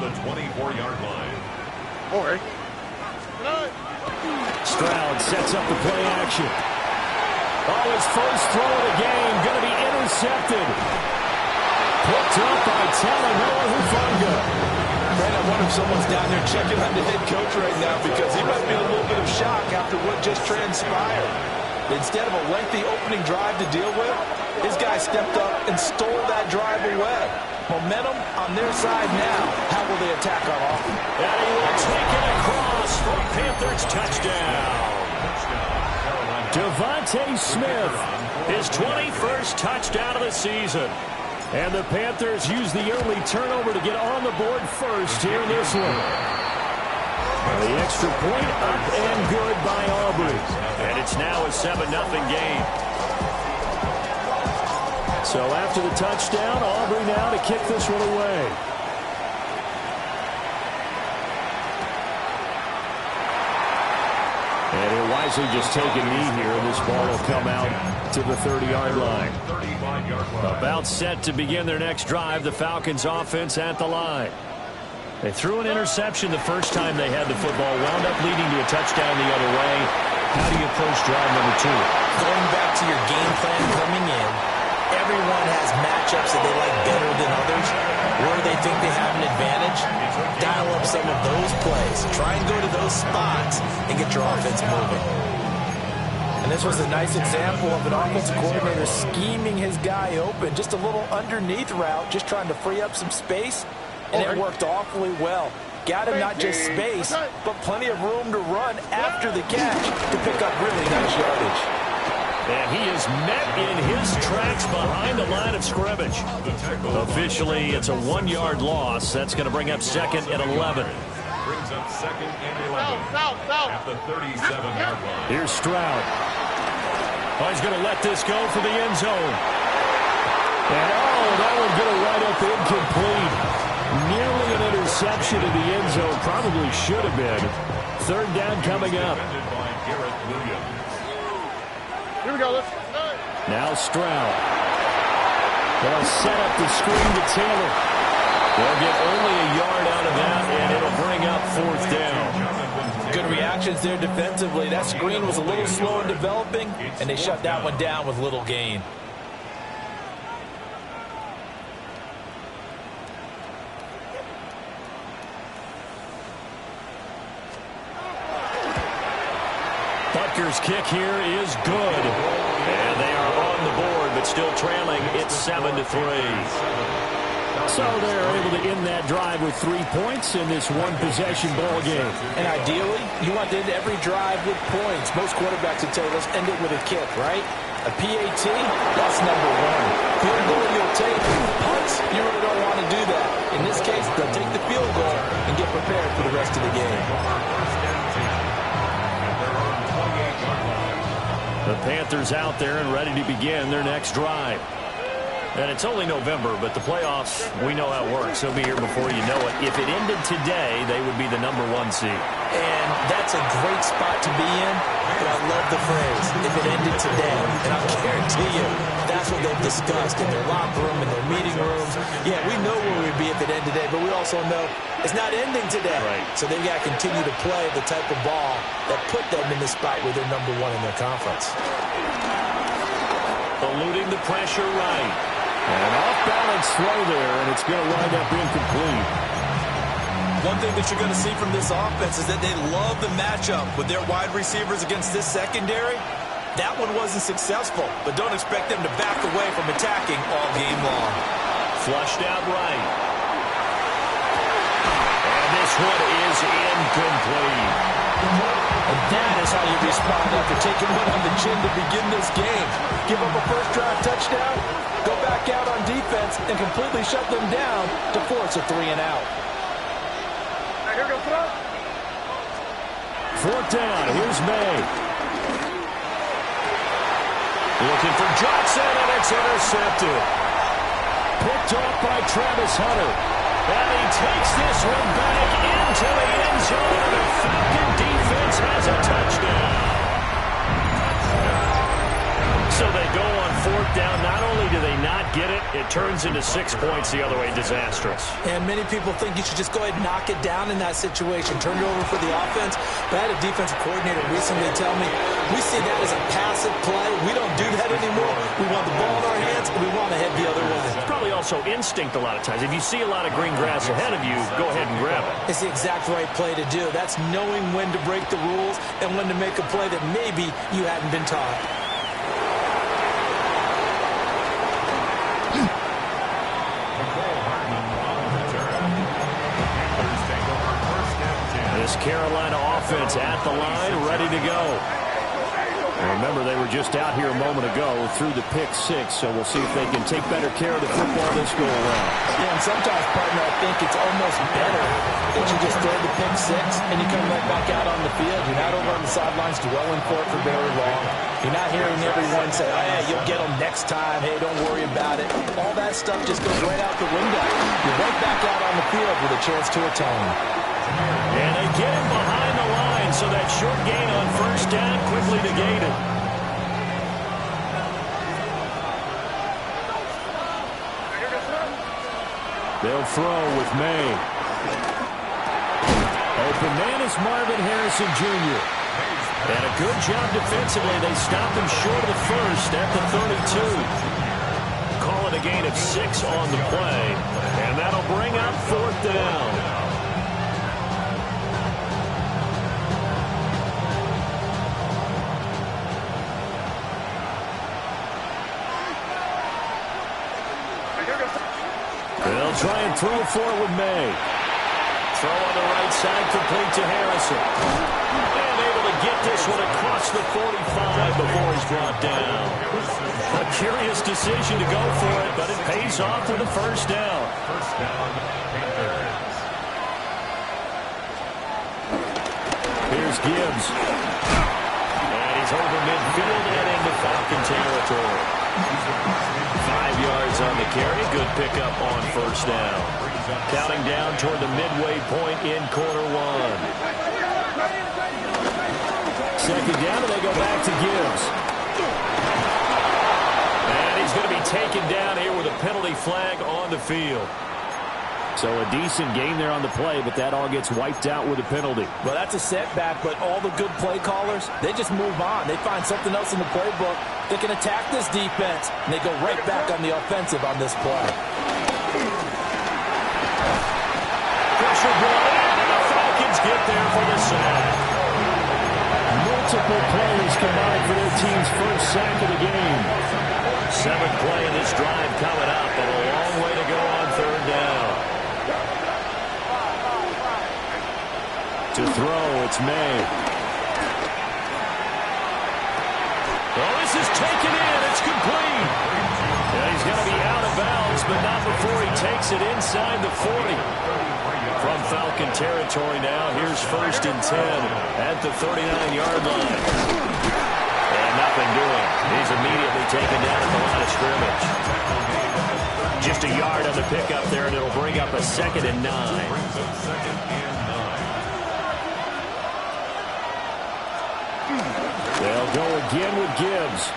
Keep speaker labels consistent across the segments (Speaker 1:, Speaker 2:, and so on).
Speaker 1: the 24-yard line.
Speaker 2: Stroud sets up the play action. Oh, his first throw of the game going to be intercepted. Picked up by Talanoa Hufanga.
Speaker 3: Man, I wonder if someone's down there checking on the head coach right now because he must be in a little bit of shock after what just transpired. Instead of a lengty opening drive to deal with, his guy stepped up and stole that drive away. Momentum on their side now. How will they attack our offense?
Speaker 2: And he will take it across for a Panthers touchdown. Devontae Smith, his 21st touchdown of the season. And the Panthers use the early turnover to get on the board first here in this one. The extra point up and good by Aubrey. And it's now a 7-0 game. So after the touchdown, Aubrey now to kick this one away. And he'll wisely just take a knee here, and this ball will come out to the 30-yard line. About set to begin their next drive, the Falcons offense at the line. They threw an interception the first time they had the football, wound up leading to a touchdown the other way. How do you approach drive number 2?
Speaker 3: Going back to your game plan coming in, everyone has matchups that they like better than others. Where they think they have an advantage, dial up some of those plays. Try and go to those spots and get your offense moving. And this was a nice example of an offensive coordinator scheming his guy open. Just a little underneath route, just trying to free up some space, and it worked awfully well. Got him not just space, but plenty of room to run after the catch to pick up really nice yardage.
Speaker 2: And he is met in his tracks behind the line of scrimmage. Officially, it's a 1-yard loss. That's going to bring up 2nd and 11.
Speaker 1: Brings up 2nd and 11 at the 37-yard line.
Speaker 2: Here's Stroud. Oh, he's going to let this go for the end zone. And that one's going to wind up incomplete. Nearly an interception in the end zone. Probably should have been. 3rd down coming up.
Speaker 4: Here we go.
Speaker 2: Now Stroud. They'll set up the screen to Taylor. They'll get only a yard out of that, and it'll bring up 4th down.
Speaker 3: Good reactions there defensively. That screen was a little slow in developing, and they shut that one down with little gain.
Speaker 2: Butker's kick here is good. And they are on the board, but still trailing. It's 7-3. So they're able to end that drive with 3 points in this one-possession ball game.
Speaker 3: And ideally, you want to end every drive with points. Most quarterbacks would tell you, let's end it with a kick, right? A PAT, that's number 1. Field goal you'll take. Punts, you really don't want to do that. In this case, they'll take the field goal and get prepared for the rest of the game.
Speaker 2: The Panthers out there and ready to begin their next drive. And it's only November, but the playoffs, we know how it works. They'll be here before you know it. If it ended today, they would be the number 1 seed.
Speaker 3: And that's a great spot to be in, but I love the phrase, if it ended today. And I'll guarantee you, that's what they've discussed in their locker room, in their meeting rooms. Yeah, we know where we'd be if it ended today, but we also know it's not ending today.
Speaker 2: Right.
Speaker 3: So they've got to continue to play the type of ball that put them in the spot where they're number 1 in their conference.
Speaker 2: Eluding the pressure right. And an off-balance throw there, and it's going to wind up incomplete.
Speaker 3: One thing that you're going to see from this offense is that they love the matchup with their wide receivers against this secondary. That one wasn't successful, but don't expect them to back away from attacking all game long.
Speaker 2: Flushed out right. And this one is incomplete.
Speaker 3: And that is how you respond after taking one on the chin to begin this game. Give up a first-drive touchdown, go back out on defense, and completely shut them down to force a 3-and-out.
Speaker 4: Here we go, throw.
Speaker 2: 4th down. Here's May. Looking for Johnson, and it's intercepted. Picked off by Travis Hunter. And he takes this one back into the end zone. And the Falcon defense has a touchdown. So they go on fourth down. Not only do they not get it, it turns into 6 points the other way. Disastrous.
Speaker 3: And many people think you should just go ahead and knock it down in that situation. Turn it over for the offense. But I had a defensive coordinator recently tell me, we see that as a passive play. We don't do that anymore. We want the ball in our hands, and we want to head the other way.
Speaker 2: It's probably also instinct a lot of times. If you see a lot of green grass ahead of you, go ahead and grab it.
Speaker 3: It's the exact right play to do. That's knowing when to break the rules and when to make a play that maybe you hadn't been taught.
Speaker 2: This Carolina offense at the line, ready to go. And remember, they were just out here a moment ago through the pick six, so we'll see if they can take better care of the football this go around.
Speaker 3: Yeah, and sometimes, partner, I think it's almost better that you just throw the pick six and you come right back out on the field. You're not over on the sidelines dwelling for it for very long. You're not hearing everyone say, oh, yeah, you'll get them next time. Hey, don't worry about it. All that stuff just goes right out the window. You're right back out on the field with a chance to atone.
Speaker 2: And they get him behind the line, so that short gain on first down quickly negated. They'll throw with May. Open man is Marvin Harrison Jr. And a good job defensively. They stop him short of the first at the 32. Call it a gain of 6 on the play. And that'll bring up fourth down. They'll try and throw for it with May. Throw on the right side, complete to Harrison. And able to get this one across the 45 before he's brought down. A curious decision to go for it, but it pays off with a first down.
Speaker 1: First down, Panthers.
Speaker 2: Here's Gibbs. And he's over midfield and into Falcon territory. 5 yards on the carry. Good pickup on first down. Counting down toward the midway point in quarter one. Second down, and they go back to Gibbs. And he's going to be taken down here with a penalty flag on the field. So a decent gain there on the play, but that all gets wiped out with a penalty.
Speaker 3: Well, that's a setback, but all the good play callers, they just move on. They find something else in the playbook that can attack this defense, and they go right back on the offensive on this play.
Speaker 2: Pressure brought in, and the Falcons get there for the sack. Multiple plays combined for their team's first sack of the game. 7th play in this drive coming up, but a long way to go on third down. To throw, it's May. Oh, this is taken in. It's complete. And he's going to be out of bounds, but not before he takes it inside the 40. From Falcon territory now, here's 1st and 10 at the 39-yard line. And nothing doing. He's immediately taken down at the line of scrimmage. Just a yard on the pickup there, and it'll bring up a 2nd and 9. They'll go again with Gibbs.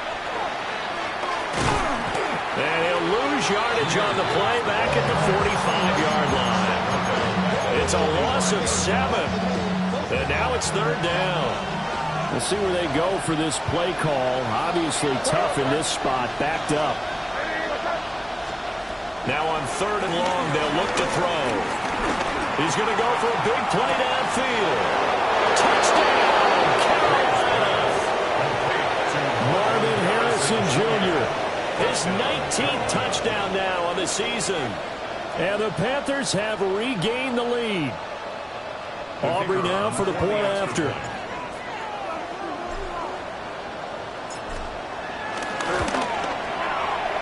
Speaker 2: And he'll lose yardage on the play back at the 45-yard line. It's a loss of 7. And now it's 3rd down. We'll see where they go for this play call. Obviously tough in this spot, backed up. Now on 3rd and long, they'll look to throw. He's going to go for a big play downfield. Touchdown! Marvin Harrison Jr. His 19th touchdown now on the season. And the Panthers have regained the lead. Aubrey now for the point after.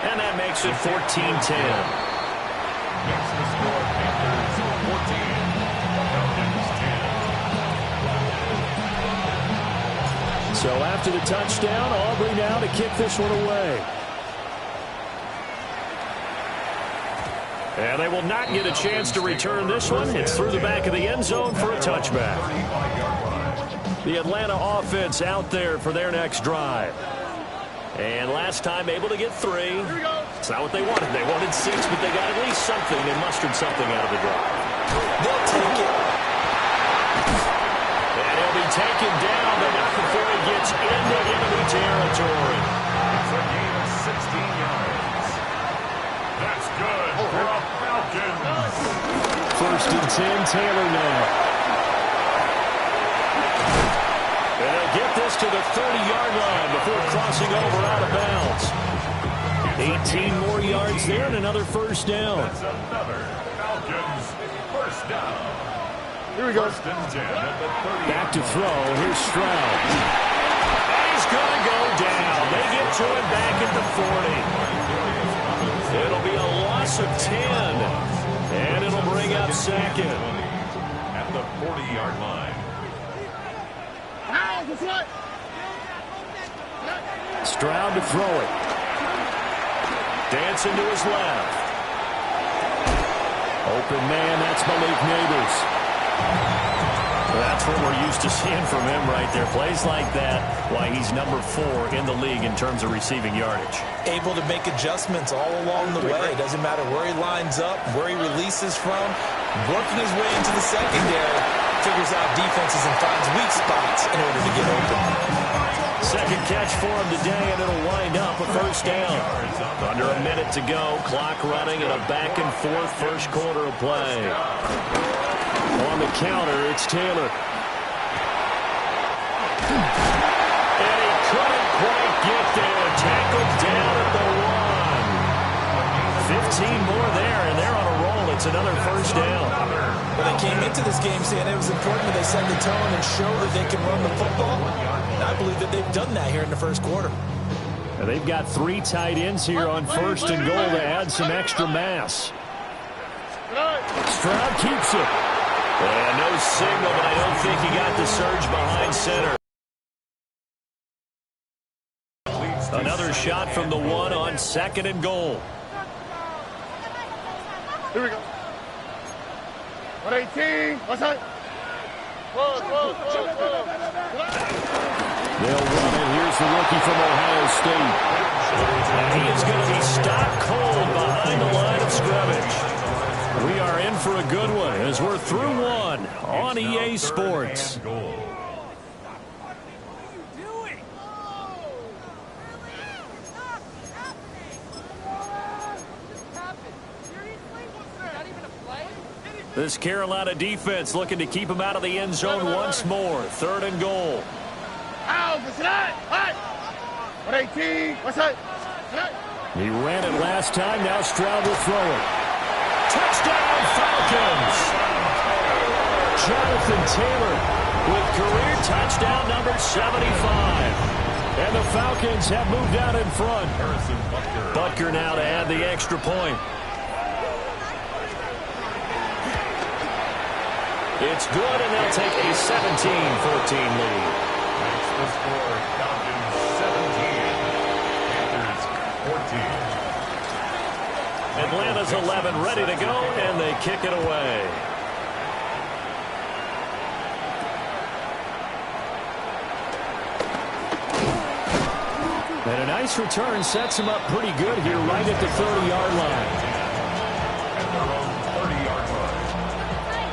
Speaker 2: And that makes it 14-10.
Speaker 1: Next to score, Panthers 14, Falcons 10.
Speaker 2: So after the touchdown, Aubrey now to kick this one away. And they will not get a chance to return this one. It's through the back of the end zone for a touchback. The Atlanta offense out there for their next drive. And last time able to get 3.
Speaker 4: Here we go.
Speaker 2: It's not what they wanted. They wanted 6, but they got at least something. They mustered something out of the drive.
Speaker 3: They'll take it.
Speaker 2: And he'll be taken down, but not before he gets into enemy territory.
Speaker 1: It's a gain of 16 yards. That's good for a Falcons.
Speaker 2: First and 10, Taylor now. And they'll get this to the 30-yard line before crossing over out of bounds. 18 more yards there and another first down.
Speaker 1: That's another Falcons first down.
Speaker 4: Here we go.
Speaker 1: First and 10 at the 30.
Speaker 2: Back to throw. Here's Stroud. And he's going to go down. They get to him back at the 40. It'll be a loss of 10. And it'll bring up second.
Speaker 1: At the 40-yard line.
Speaker 2: Stroud to throw it. Dancing to his left. Open man, that's Malik Neighbors. That's what we're used to seeing from him right there. Plays like that, why he's number 4 in the league in terms of receiving yardage.
Speaker 3: Able to make adjustments all along the way. It doesn't matter where he lines up, where he releases from. Working his way into the secondary, figures out defenses and finds weak spots in order to get open.
Speaker 2: Second catch for him today, and it'll wind up a first down. Under a minute to go, clock running, and a back-and-forth first quarter of play. On the counter, it's Taylor. And he couldn't quite get there. Tackled down at the 1. 15 more there, and they're on a roll. It's another first down.
Speaker 3: Well, they came into this game saying it was important that they set the tone and show that they can run the football. And I believe that they've done that here in the first quarter.
Speaker 2: And they've got 3 tight ends here on first and goal to add some extra mass. Stroud keeps it. And no signal, but I don't think he got the surge behind center. Another shot from the 1 on second and goal.
Speaker 4: Here we go. 118. What's that? Close.
Speaker 2: They'll run it. Here's the rookie from Ohio State. And he is going to be stopped cold behind the line of scrimmage. We are in for a good one as we're through 1 on EA Sports. This Carolina defense looking to keep him out of the end zone once more. Third and goal.
Speaker 4: Ow, what's that? 118. What's that?
Speaker 2: He ran it last time. Now Stroud will throw it. Touchdown, Falcons! Jonathan Taylor with career touchdown number 75. And the Falcons have moved out in front. Butker now to add the extra point. It's good, and they'll take a 17-14 lead.
Speaker 1: That's the score. Falcons 17. Panthers 14.
Speaker 2: Atlanta's 11 ready to go, and they kick it away. And a nice return sets him up pretty good here right at the 30-yard line.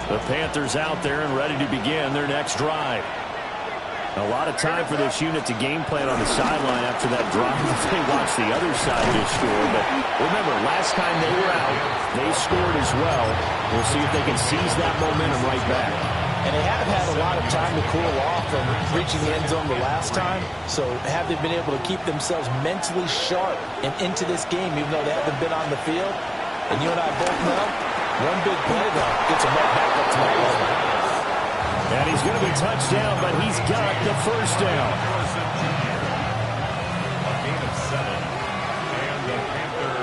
Speaker 2: The Panthers out there and ready to begin their next drive. A lot of time for this unit to game plan on the sideline after that drive. They watch the other side just score. But remember, last time they were out, they scored as well. We'll see if they can seize that momentum right back.
Speaker 3: And they have had a lot of time to cool off from reaching the end zone the last time. So have they been able to keep themselves mentally sharp and into this game, even though they haven't been on the field? And you and I both know, one big play, though, gets them right back up to that level.
Speaker 2: And he's going to be touched down, but he's got the first down.
Speaker 1: A gain of 7. And the Panther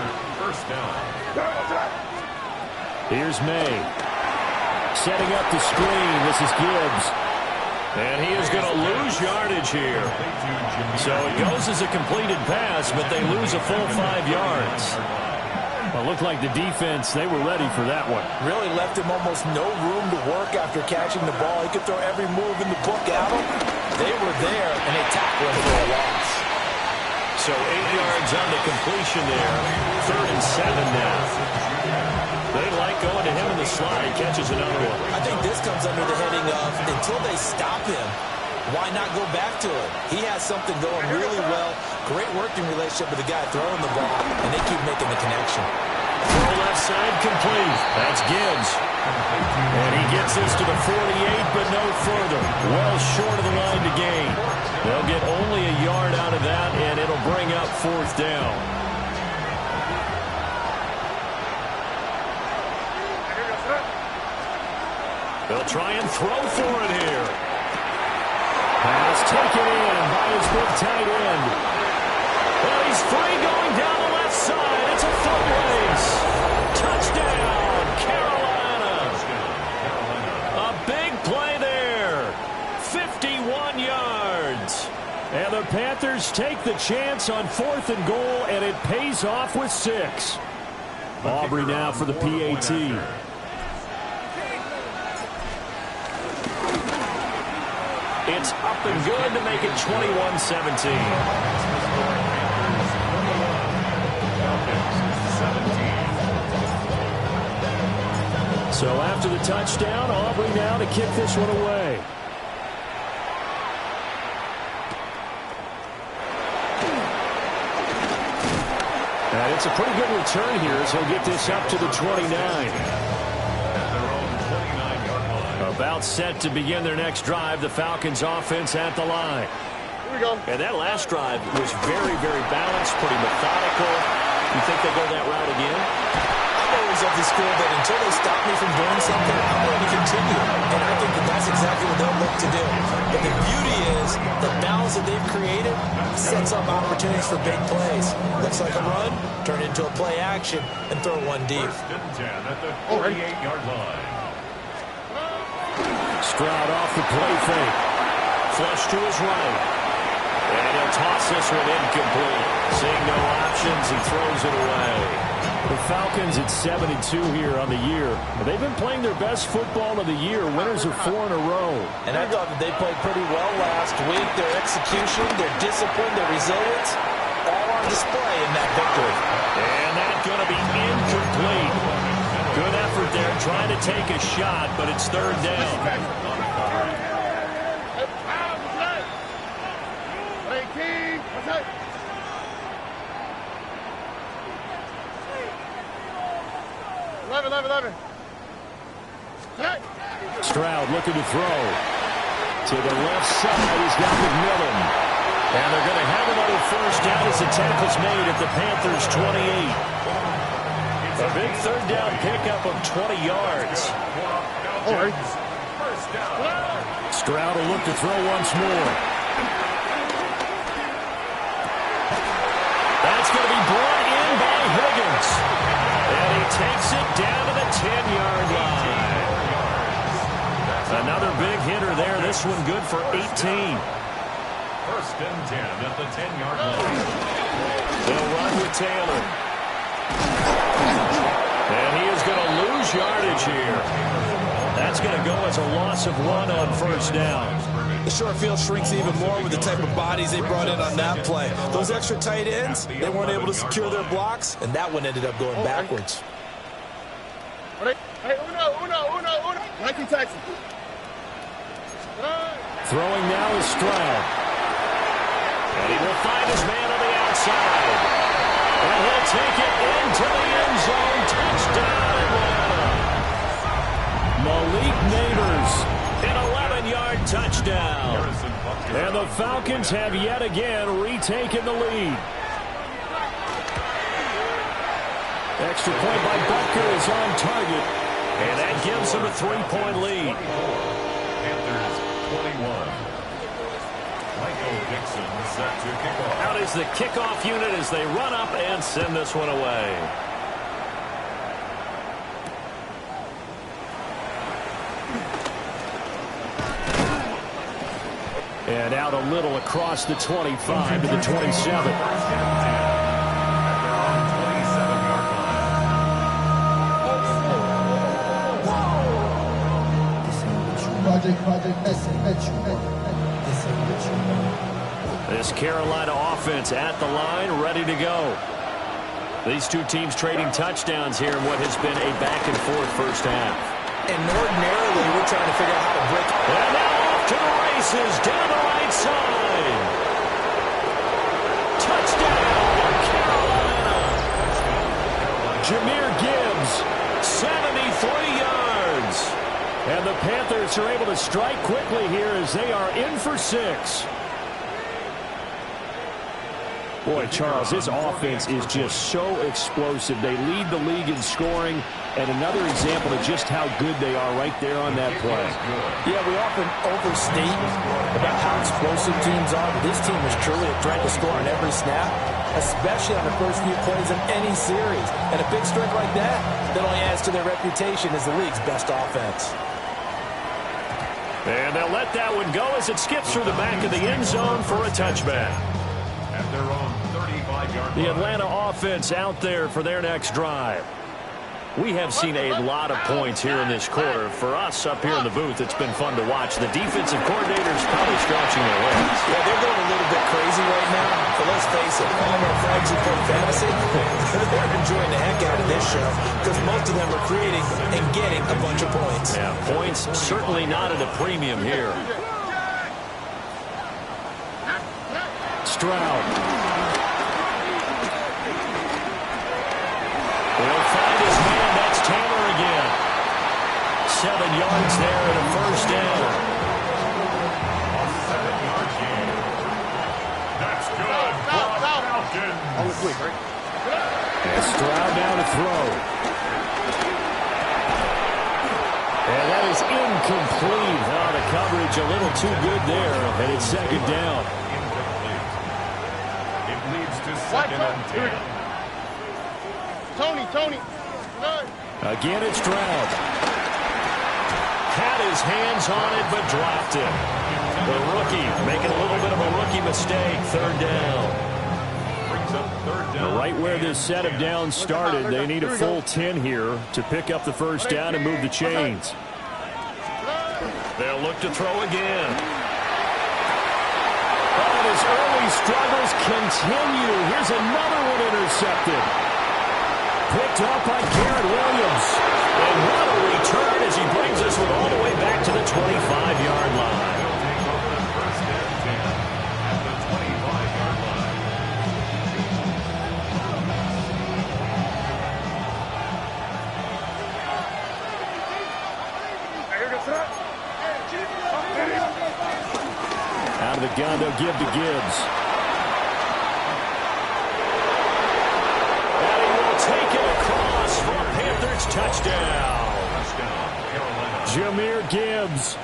Speaker 1: first down.
Speaker 2: Here's May. Setting up the screen. This is Gibbs. And he is going to lose yardage here. So it goes as a completed pass, but they lose a full 5 yards. Well, it looked like the defense, they were ready for that one.
Speaker 3: Really left him almost no room to work after catching the ball. He could throw every move in the book at him. They were there, and they tackled him for a loss.
Speaker 2: So 8 yards on the completion there. 3rd and 7 now. They like going to him in the slot. He catches another one.
Speaker 3: I think this comes under the heading of until they stop him, why not go back to him? He has something going really well. Great working relationship with the guy throwing the ball, and they keep making the connection.
Speaker 2: Throw left side complete. That's Gibbs. And he gets this to the 48, but no further. Well short of the line to gain. They'll get only a yard out of that, and it'll bring up 4th down. They'll try and throw for it here. Pass taken in by his big tight end. Well, he's free going down the left side. It's a foot race. Touchdown, Carolina. A big play there. 51 yards. And the Panthers take the chance on 4th and goal, and it pays off with 6. Aubrey now for the PAT. It's up and good to make it 21-17. So after the touchdown, Aubrey now to kick this one away. And it's a pretty good return here as he'll get this up to the 29. About set to begin their next drive. The Falcons offense at the line.
Speaker 4: Here we go.
Speaker 2: And that last drive was very, very balanced, pretty methodical. You think they go that route again?
Speaker 3: I'm always of the school that until they stop me from doing something, I'm going to continue. And I think that that's exactly what they'll look to do. But the beauty is the balance that they've created sets up opportunities for big plays. Looks like a run, turn into a play action, and throw one deep.
Speaker 1: 1st and 10 at the 48-yard line.
Speaker 2: Stroud off the play fake. Flush to his right. And he'll toss this one incomplete. Seeing no options, he throws it away. The Falcons at 72 here on the year. They've been playing their best football of the year. Winners of 4 in a row.
Speaker 3: And I thought that they played pretty well last week. Their execution, their discipline, their resilience, all on display in that victory.
Speaker 2: And that's going to be incomplete. Good effort there, trying to take a shot, but it's 3rd down.
Speaker 4: 11.
Speaker 2: Stroud looking to throw. To the left side, he's got McMillan. And they're going to have another 1st down as the tackle's made at the Panthers' 28. A big 3rd down pickup of 20 yards. Stroud will look to throw once more. That's going to be brought in by Higgins. And he takes it down to the 10-yard line. Another big hitter there. This one good for 18.
Speaker 1: 1st and 10 at the 10-yard line.
Speaker 2: They'll run with Taylor. And he is going to lose yardage here. That's going to go as a loss of 1 on 1st down.
Speaker 3: The short field shrinks even more with the type of bodies they brought in on that play. Those extra tight ends, they weren't able to secure their blocks, and that one ended up going backwards.
Speaker 4: Uno. Nike Texas.
Speaker 2: Throwing now is Stroud. And he will find his man on the outside. And he'll take it into the end zone. Touchdown, Atlanta. Malik Neighbors, an 11-yard touchdown. And the Falcons have yet again retaken the lead. Extra point by Butker is on target. And that gives them a 3-point lead.
Speaker 1: Panthers 21. Michael Dixon set to kick off.
Speaker 2: Out is the kickoff unit as they run up and send this one away. And out a little across the 25 to the 27. This Carolina offense at the line, ready to go. These two teams trading touchdowns here in what has been a back-and-forth first half.
Speaker 3: And ordinarily, we're trying to figure out how to break.
Speaker 2: And now off to the races, down the right side. Touchdown, Carolina. Jahmyr Gibbs, 73 yards. And the Panthers are able to strike quickly here as they are in for 6. Boy, Charles, this offense is just so explosive. They lead the league in scoring, and another example of just how good they are right there on that play.
Speaker 3: Yeah, we often overstate about how explosive teams are, but this team is truly a threat to score on every snap, especially on the first few plays in any series. And a big strike like that only adds to their reputation as the league's best offense.
Speaker 2: And they'll let that one go as it skips through the back of the end zone for a touchback.
Speaker 1: At their own 35-yard line.
Speaker 2: The Atlanta offense out there for their next drive. We have seen a lot of points here in this quarter. For us up here in the booth, it's been fun to watch. The defensive coordinators probably scratching their legs.
Speaker 3: Yeah, they're going a little bit crazy right now. But let's face it, all of our friends who play fantasy, they're enjoying the heck out of this show because most of them are creating and getting a bunch of points.
Speaker 2: Yeah, points certainly not at a premium here. Stroud. Will find his man. That's Taylor again. 7 yards there and a first down.
Speaker 1: A 7-yard gain. That's good. Falcons.
Speaker 2: And Stroud now to throw. And that is incomplete. Oh, the coverage a little too good there. And it's second down.
Speaker 1: Second and 10.
Speaker 4: Tony.
Speaker 2: Again, it's Stroud. Had his hands on it, but dropped it. The rookie making a little bit of a rookie mistake. Third down.
Speaker 1: Brings up third down.
Speaker 2: Right where this set of downs started, they need a full 10 here to pick up the first down and move the chains. They'll look to throw again. Oh, his early struggles continue. Here's another one intercepted. Picked up by Garrett Williams. And what a return as he brings this one all the way back to the 25-yard line.
Speaker 1: First and 10 at the 25-yard line.
Speaker 2: Out of the gun, they'll give to Gibbs. And he will take it across for a Panthers touchdown. Jahmyr Gibbs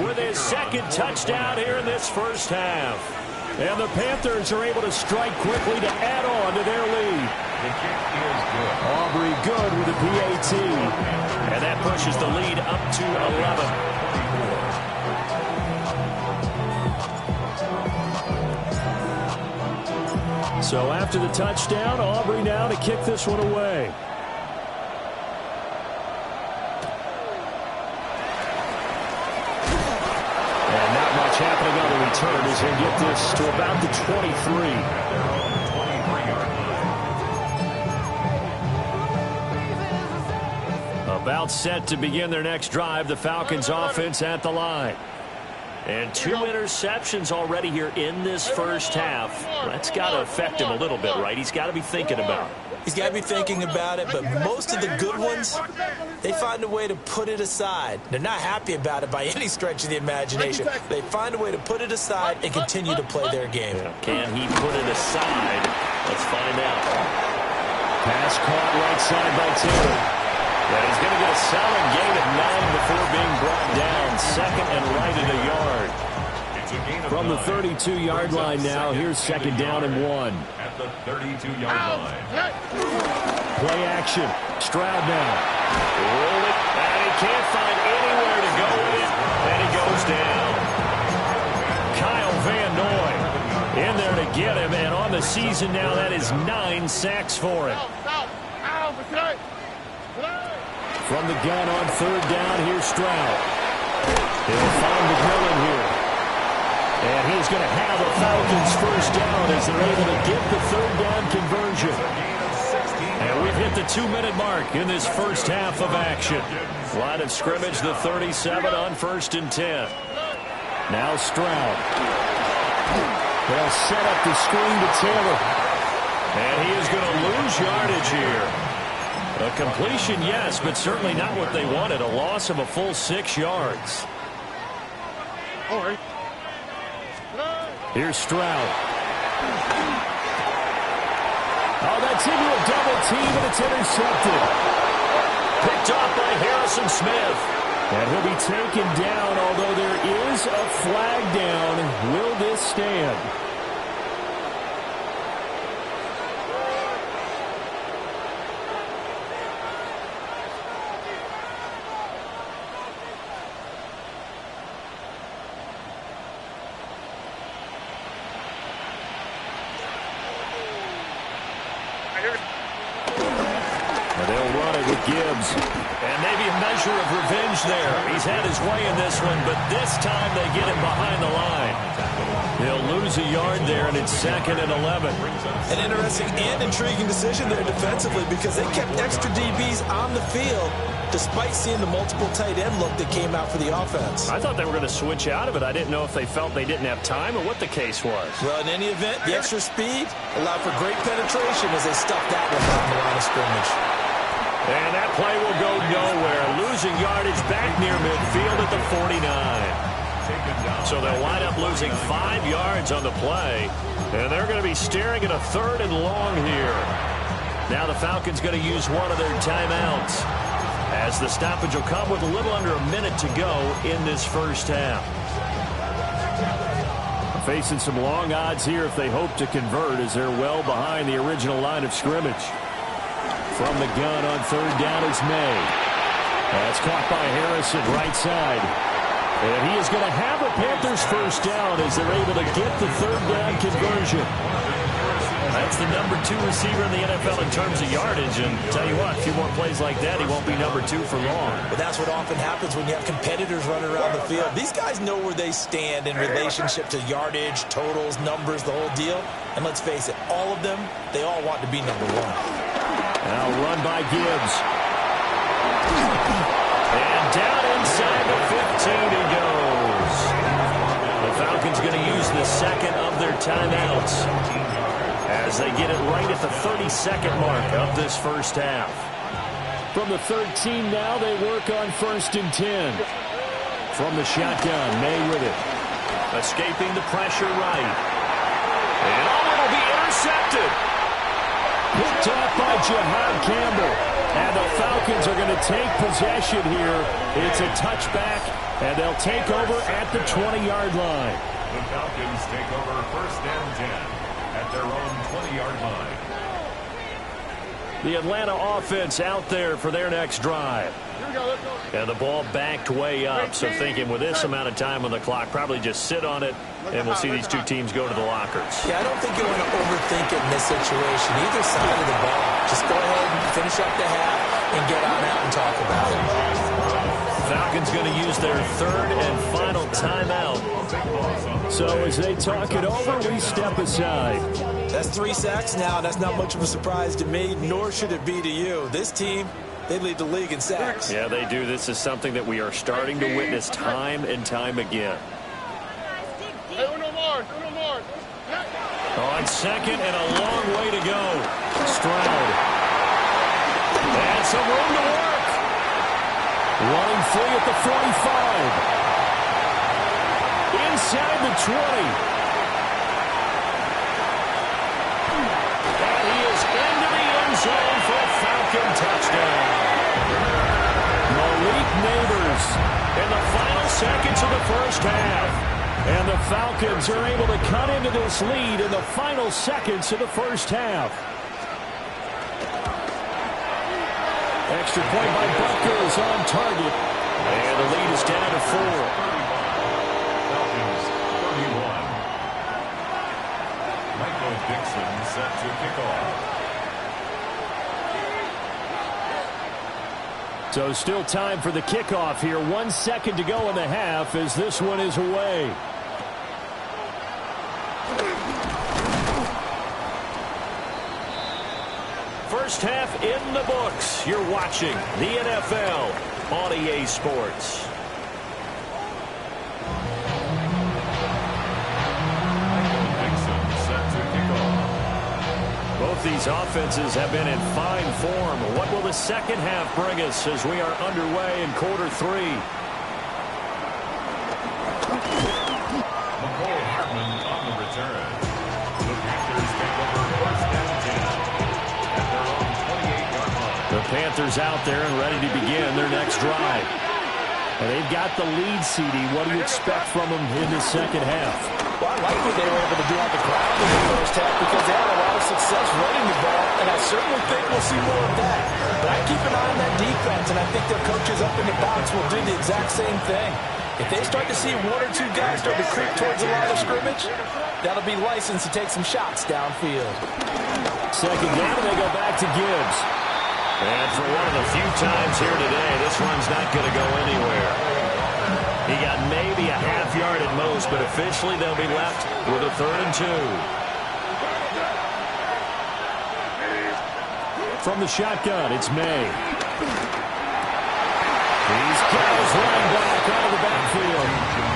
Speaker 2: with his second touchdown here in this first half. And the Panthers are able to strike quickly to add on to their lead.
Speaker 1: The kick is good.
Speaker 2: Aubrey good with a PAT. And that pushes the lead up to 11. So after the touchdown, Aubrey now to kick this one away. And not much happening on the return as they get this to about the 23. About set to begin their next drive, the Falcons offense at the line. And 2 interceptions already here in this first half. That's got to affect him a little bit, right? He's got to be thinking about it.
Speaker 3: He's got to be thinking about it, but most of the good ones, they find a way to put it aside. They're not happy about it by any stretch of the imagination. They find a way to put it aside and continue to play their game.
Speaker 2: Can he put it aside? Let's find out. Pass caught right side by Taylor. And he's going to get a solid gain of 9 before being brought down. Second and right at a yard. From the 32-yard line now, here's second down and 1.
Speaker 1: At the 32-yard line.
Speaker 2: Play action. Stroud now. Roll it. And he can't find anywhere to go with it. And he goes down. Kyle Van Noy in there to get him. And on the season now, that is 9 sacks for him. From the gun on third down, here's Stroud. He'll find McMillan here. And he's going to have a Falcons first down as they're able to get the third down conversion. And we've hit the 2-minute mark in this first half of action. Line of scrimmage, the 37 on 1st and 10. Now Stroud. They'll set up the screen to Taylor. And he is going to lose yardage here. A completion, yes, but certainly not what they wanted. A loss of a full 6 yards.
Speaker 4: All right.
Speaker 2: Here's Stroud. Oh, that's into a double team, and it's intercepted. Picked off by Harrison Smith. And he'll be taken down, although there is a flag down. Will this stand? They'll run it with Gibbs. And maybe a measure of revenge there. He's had his way in this one, but this time they get him behind the line. They'll lose a yard there, and it's 2nd and 11.
Speaker 3: An interesting and intriguing decision there defensively because they kept extra DBs on the field despite seeing the multiple tight end look that came out for the offense.
Speaker 2: I thought they were going to switch out of it. I didn't know if they felt they didn't have time or what the case was.
Speaker 3: Well, in any event, the extra speed allowed for great penetration as they stuffed that one down the line of scrimmage.
Speaker 2: And that play will go nowhere. Losing yardage back near midfield at the 49. So they'll wind up losing 5 yards on the play. And they're going to be staring at a 3rd and long here. Now the Falcons going to use one of their timeouts, as the stoppage will come with a little under a minute to go in this first half. Facing some long odds here if they hope to convert, as they're well behind the original line of scrimmage. From the gun on 3rd down is May. That's caught by Harrison, right side. And he is going to have a Panthers first down as they're able to get the 3rd down conversion. That's the number 2 receiver in the NFL in terms of yardage. And tell you what, a few more plays like that, he won't be number 2 for long.
Speaker 3: But that's what often happens when you have competitors running around the field. These guys know where they stand in relationship to yardage, totals, numbers, the whole deal. And let's face it, all of them, they all want to be number 1.
Speaker 2: Now run by Gibbs. And down inside the 15 he goes. The Falcons going to use the 2nd of their timeouts as they get it right at the 32nd mark of this first half. From the 13 now, they work on 1st and 10. From the shotgun, May with it. Escaping the pressure right. And it'll be intercepted. Picked off by Jahad Campbell. And the Falcons are going to take possession here. It's a touchback, and they'll take over at the 20-yard line.
Speaker 1: The Falcons take over 1st and 10 at their own 20-yard line.
Speaker 2: The Atlanta offense out there for their next drive. And the ball backed way up, so thinking with this amount of time on the clock, probably just sit on it, and we'll see these two teams go to the lockers.
Speaker 3: Yeah, I don't think you want to overthink it in this situation. Either side of the ball. Just go ahead and finish up the half and get on out and talk about it.
Speaker 2: Falcons going to use their 3rd and final timeout. So as they talk it over, we step aside.
Speaker 3: That's 3 sacks now. That's not much of a surprise to me, nor should it be to you. This team, they lead the league in sacks.
Speaker 2: Yeah, they do. This is something that we are starting to witness time and time again.
Speaker 4: Hey, uno more.
Speaker 2: On 2nd and a long way to go. Stroud. And some room to work. Running free at the 45. Inside the 20. And he is into the end zone for a Falcon touchdown. Malik Neighbors in the final seconds of the first half. And the Falcons are able to cut into this lead in the final seconds of the first half. Extra point by Butker is on target. And the lead is down to 4.
Speaker 1: Falcons 31. Michael Dixon set to kick off.
Speaker 2: So still time for the kickoff here. 1 second to go in the half as this one is away. First half in the books. You're watching the NFL on EA Sports. Both these offenses have been in fine form. What will the second half bring us as we are underway in quarter three?
Speaker 1: On the return. The Panthers take over first and 10 at their own 28-yard line.
Speaker 2: The Panthers out there and ready to begin their next drive. And they've got the lead, CD. What do you expect from them in the second half?
Speaker 3: Well, I like what they were able to do on the ground in the first half because they had a lot of success running the ball, and I certainly think we'll see more of that. But I keep an eye on that defense, and I think their coaches up in the box will do the exact same thing. If they start to see one or two guys start to creep towards the line of scrimmage, that'll be license to take some shots downfield.
Speaker 2: Second down, and they go back to Gibbs. And for one of the few times here today, this one's not going to go anywhere. He got maybe a half yard at most, but officially they'll be left with a 3rd and 2. From the shotgun, it's May. He's got his running back out of the backfield.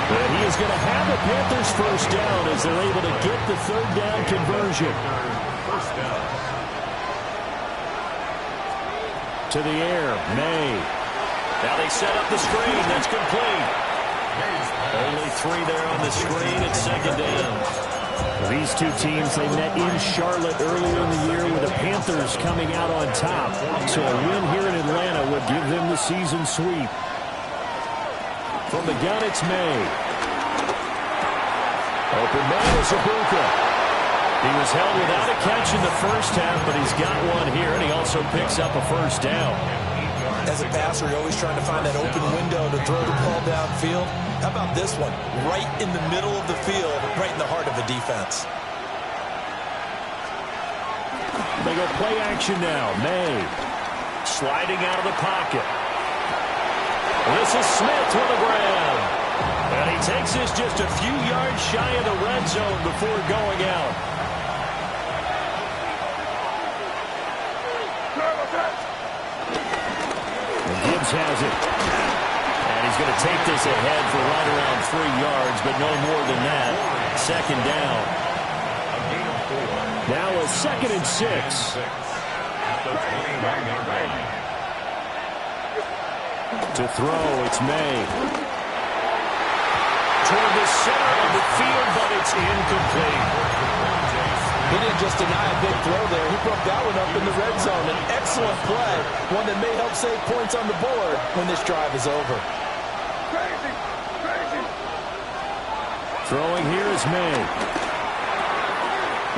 Speaker 2: And he is going to have the Panthers first down as they're able to get the 3rd down conversion.
Speaker 1: First down.
Speaker 2: To the air, May. Now they set up the screen. That's complete. Only 3 there on the screen at second down. These two teams, they met in Charlotte earlier in the year with the Panthers coming out on top. So a win here in Atlanta would give them the season sweep. From the gun, it's May. Open man is Ibuka. He was held without a catch in the first half, but he's got one here, and he also picks up a first down.
Speaker 3: As a passer, you're always trying to find that open window to throw the ball downfield. How about this one? Right in the middle of the field, right in the heart of the defense.
Speaker 2: They go play action now. May sliding out of the pocket. This is Smith with the grab. And he takes this just a few yards shy of the red zone before going out. And Gibbs has it. And he's going to take this ahead for right around 3 yards, but no more than that. Second down. Now a 2nd and 6. To throw, it's May. Toward the center of the field, but it's incomplete.
Speaker 3: He didn't just deny a big throw there. He broke that one up in the red zone. An excellent play, one that may help save points on the board when this drive is over.
Speaker 4: Crazy, crazy.
Speaker 2: Throwing here is May.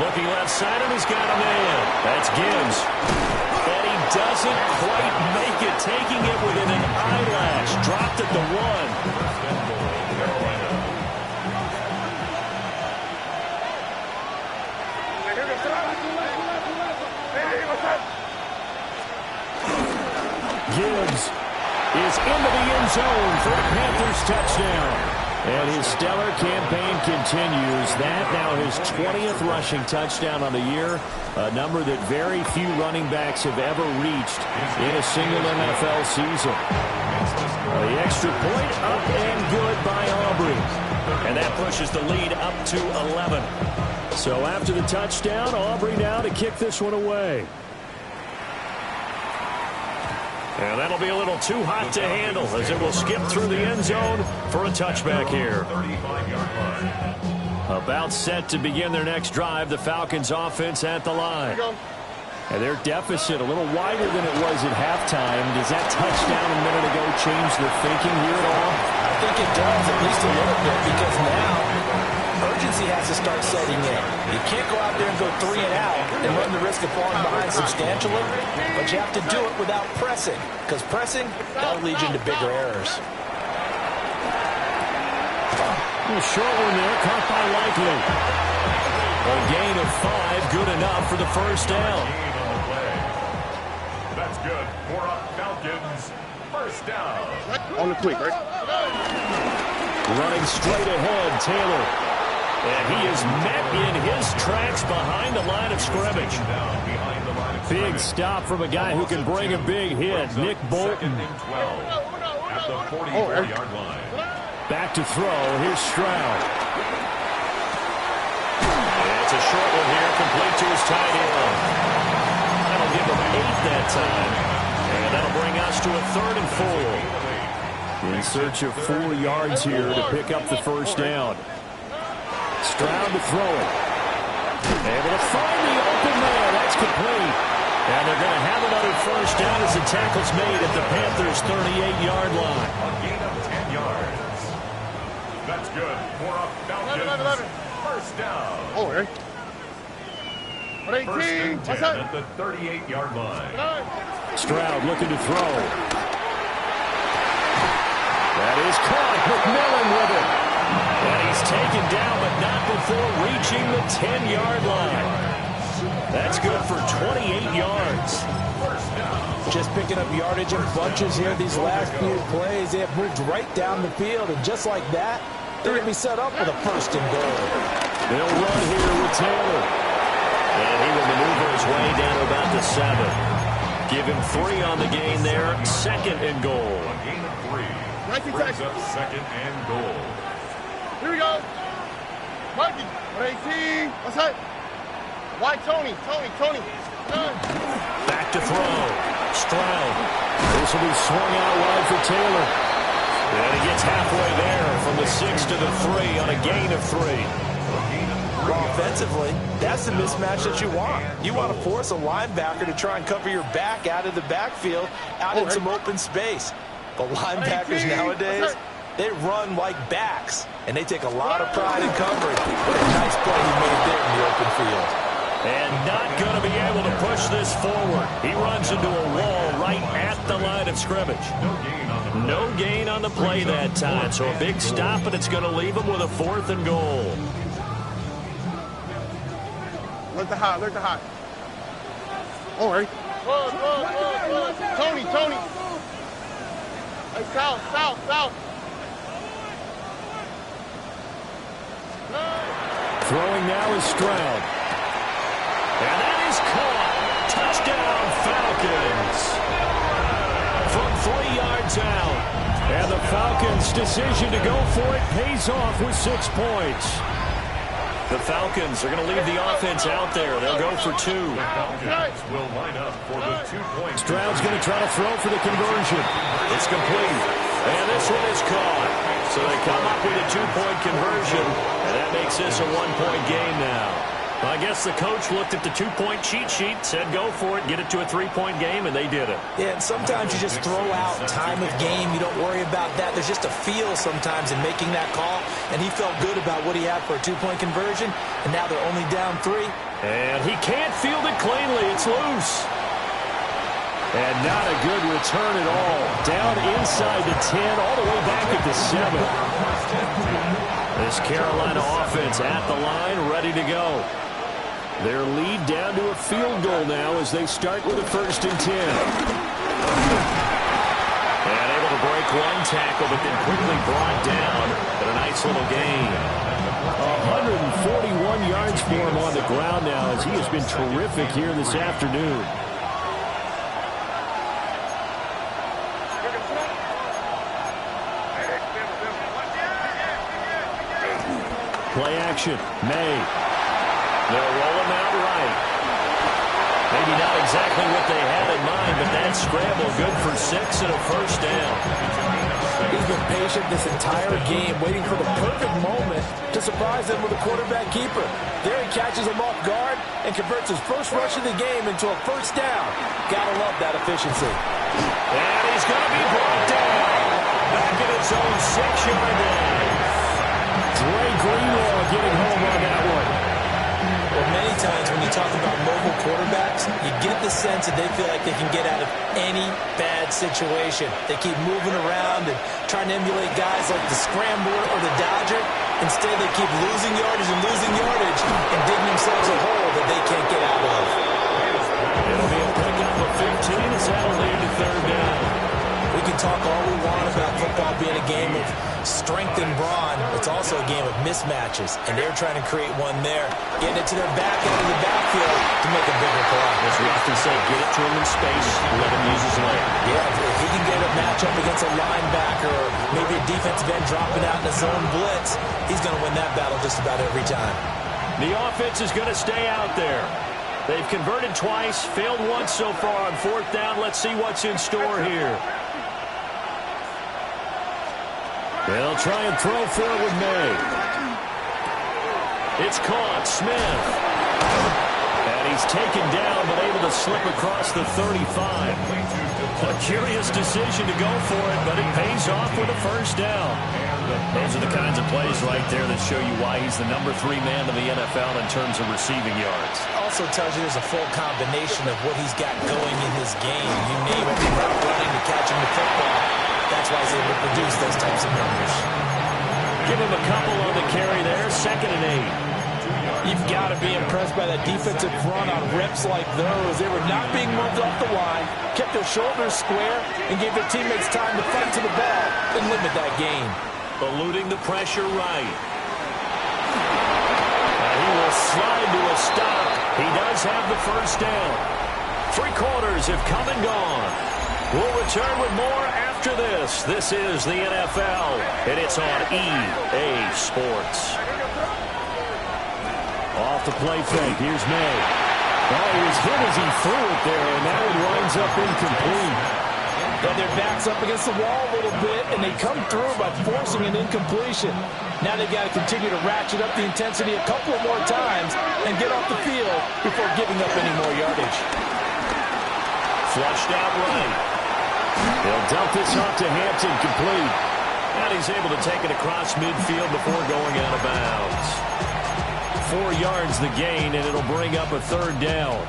Speaker 2: Looking left side, and he's got a man. That's Gibbs. And he doesn't quite make it, taking it within an eyelash. Dropped at the 1. Gibbs is into the end zone for a Panthers touchdown. And his stellar campaign continues. That now his 20th rushing touchdown on the year, a number that very few running backs have ever reached in a single NFL season. The extra point up and good by Aubrey. And that pushes the lead up to 11. So after the touchdown, Aubrey now to kick this one away. And that'll be a little too hot to handle as it will skip through the end zone for a touchback here. About set to begin their next drive, the Falcons offense at the line. And their deficit a little wider than it was at halftime. Does that touchdown a minute ago change the thinking here at all?
Speaker 3: I think it does, at least a little bit, because now urgency has to start setting in. You can't go out there and go 3 and out and run the risk of falling behind substantially, but you have to do it without pressing, because pressing, that'll lead you into bigger errors.
Speaker 2: A short one there, caught by Likely. A gain of 5, good enough for the first down.
Speaker 1: That's good for a Falcons first down.
Speaker 4: On the quick, right?
Speaker 2: Running straight ahead, Taylor. And he is met in his tracks behind the line of scrimmage.
Speaker 1: Down behind the line of
Speaker 2: Big stop from a guy who can bring a big hit, Nick Bolton.
Speaker 1: 12 at the 44-yard line.
Speaker 2: Back to throw. Here's Stroud.
Speaker 5: It's a short one here, complete to his tight end. That'll give him 8 that time. And that'll bring us to a 3rd and 4.
Speaker 2: In search of 4 yards here to pick up the first down. Stroud to throw it. Able to find the open man. That's complete. And they're going to have another first down as the tackle's made at the Panthers' 38-yard line.
Speaker 1: A gain of 10 yards. That's good for a Falcons first down.
Speaker 4: Oh, right.
Speaker 1: First and 10 at the 38-yard line.
Speaker 2: Stroud looking to throw. That is caught. McMillan with it. And he's taken down, but not before reaching the 10-yard line. That's good for 28 yards.
Speaker 3: Just picking up yardage in bunches here these last few plays. They have moved right down the field, and just like that, they're going to be set up with a first and goal.
Speaker 2: They'll run here with Taylor.
Speaker 5: And he will maneuver his way down to about the 7. Give him 3 on the gain there. 2nd and goal.
Speaker 1: A gain of 3. Brings up 2nd and goal.
Speaker 4: Here we go. Mikey, 118. What's that? Why Tony?
Speaker 2: Back to throw. Stroud. This will be swung out wide for Taylor.
Speaker 5: And he gets halfway there from the 6 to the 3 on a gain of 3.
Speaker 3: Well, offensively, that's the mismatch that you want. You want to force a linebacker to try and cover your back out of the backfield, out in some open space. But linebackers nowadays, they run like backs, and they take a lot of pride in covering. What a nice play he made there in the open field.
Speaker 5: And not going to be able to push this forward. He runs into a wall right at the line of scrimmage. No gain on the play that time. So a big stop, and it's going to leave him with a 4th and goal.
Speaker 4: Look the high. All right. Tony. Hey, south.
Speaker 2: Throwing now is Stroud.
Speaker 5: And that is caught. Touchdown, Falcons. From 3 yards out.
Speaker 2: And the Falcons' decision to go for it pays off with 6 points.
Speaker 5: The Falcons are going to leave the offense out there. They'll go for 2.
Speaker 1: The Falcons will line up for the 2-point.
Speaker 2: Stroud's going to try to throw for the conversion.
Speaker 5: It's complete. And this one is caught. So they come up with a 2-point conversion. And that makes this a 1-point game now. Well, I guess the coach looked at the 2-point cheat sheet, said go for it, get it to a 3-point game, and they did it.
Speaker 3: Yeah, and sometimes you just throw out time of game. You don't worry about that. There's just a feel sometimes in making that call, and he felt good about what he had for a 2-point conversion, and now they're only down 3.
Speaker 2: And he can't field it cleanly. It's loose. And not a good return at all. Down inside the 10, all the way back at the 7. This Carolina offense at the line, ready to go. Their lead down to a field goal now as they start with a 1st and 10.
Speaker 5: And able to break one tackle, but then quickly brought down. But a nice little gain.
Speaker 2: 141 yards for him on the ground now as he has been terrific here this afternoon. Play action. May.
Speaker 5: They'll roll him out right. Maybe not exactly what they had in mind, but that scramble good for 6 and a first down.
Speaker 3: He's been patient this entire game, waiting for the perfect moment to surprise them with a quarterback keeper. There he catches him off guard and converts his first rush of the game into a first down. Gotta love that efficiency.
Speaker 5: And he's going to be brought down. Back at his own 6-yard line.
Speaker 2: Dre Greenlaw getting home on that one.
Speaker 3: Well, many times when you talk about mobile quarterbacks, you get the sense that they feel like they can get out of any bad situation. They keep moving around and trying to emulate guys like the scrambler or the dodger. Instead, they keep losing yardage and digging themselves a hole that they can't get out of.
Speaker 5: It'll be a pickup of 15 as that'll lead to 3rd down.
Speaker 3: We can talk all we want about football being a game of strength and brawn. It's also a game of mismatches, and they're trying to create one there, getting it to their back end of the backfield to make a bigger play.
Speaker 5: As we often say, get it to him in space, let him use his leg.
Speaker 3: Yeah, if he can get a matchup against a linebacker or maybe a defensive end dropping out in a zone blitz, he's going to win that battle just about every time.
Speaker 5: The offense is going to stay out there. They've converted twice, failed once so far on fourth down. Let's see what's in store here.
Speaker 2: They'll try and throw for it with May.
Speaker 5: It's caught. Smith. And he's taken down, but able to slip across the 35. A curious decision to go for it, but it pays off with a first down. Those are the kinds of plays right there that show you why he's the number 3 man in the NFL in terms of receiving yards.
Speaker 3: Also tells you there's a full combination of what he's got going in his game. You name it, from route running to catching the football. That's why he's able to produce those types of numbers.
Speaker 5: Give him a couple on the carry there, 2nd and 8.
Speaker 6: You've got to be impressed by that defensive front on reps like those. They were not being moved off the line, kept their shoulders square, and gave their teammates time to fight to the ball and limit that gain.
Speaker 5: Eluding the pressure right. And he will slide to a stop. He does have the first down. 3 quarters have come and gone. We'll return with more after this. This is the NFL, and it's on EA Sports.
Speaker 2: Off the play fake. Here's May. Oh, he was hit as he threw it there, and that one winds up incomplete.
Speaker 6: Got their backs up against the wall a little bit, and they come through by forcing an incompletion. Now they've got to continue to ratchet up the intensity a couple of more times and get off the field before giving up any more yardage.
Speaker 5: Flushed out right.
Speaker 2: They'll dump this off to Hampton, complete.
Speaker 5: And he's able to take it across midfield before going out of bounds. 4 yards the gain, and it'll bring up a 3rd down.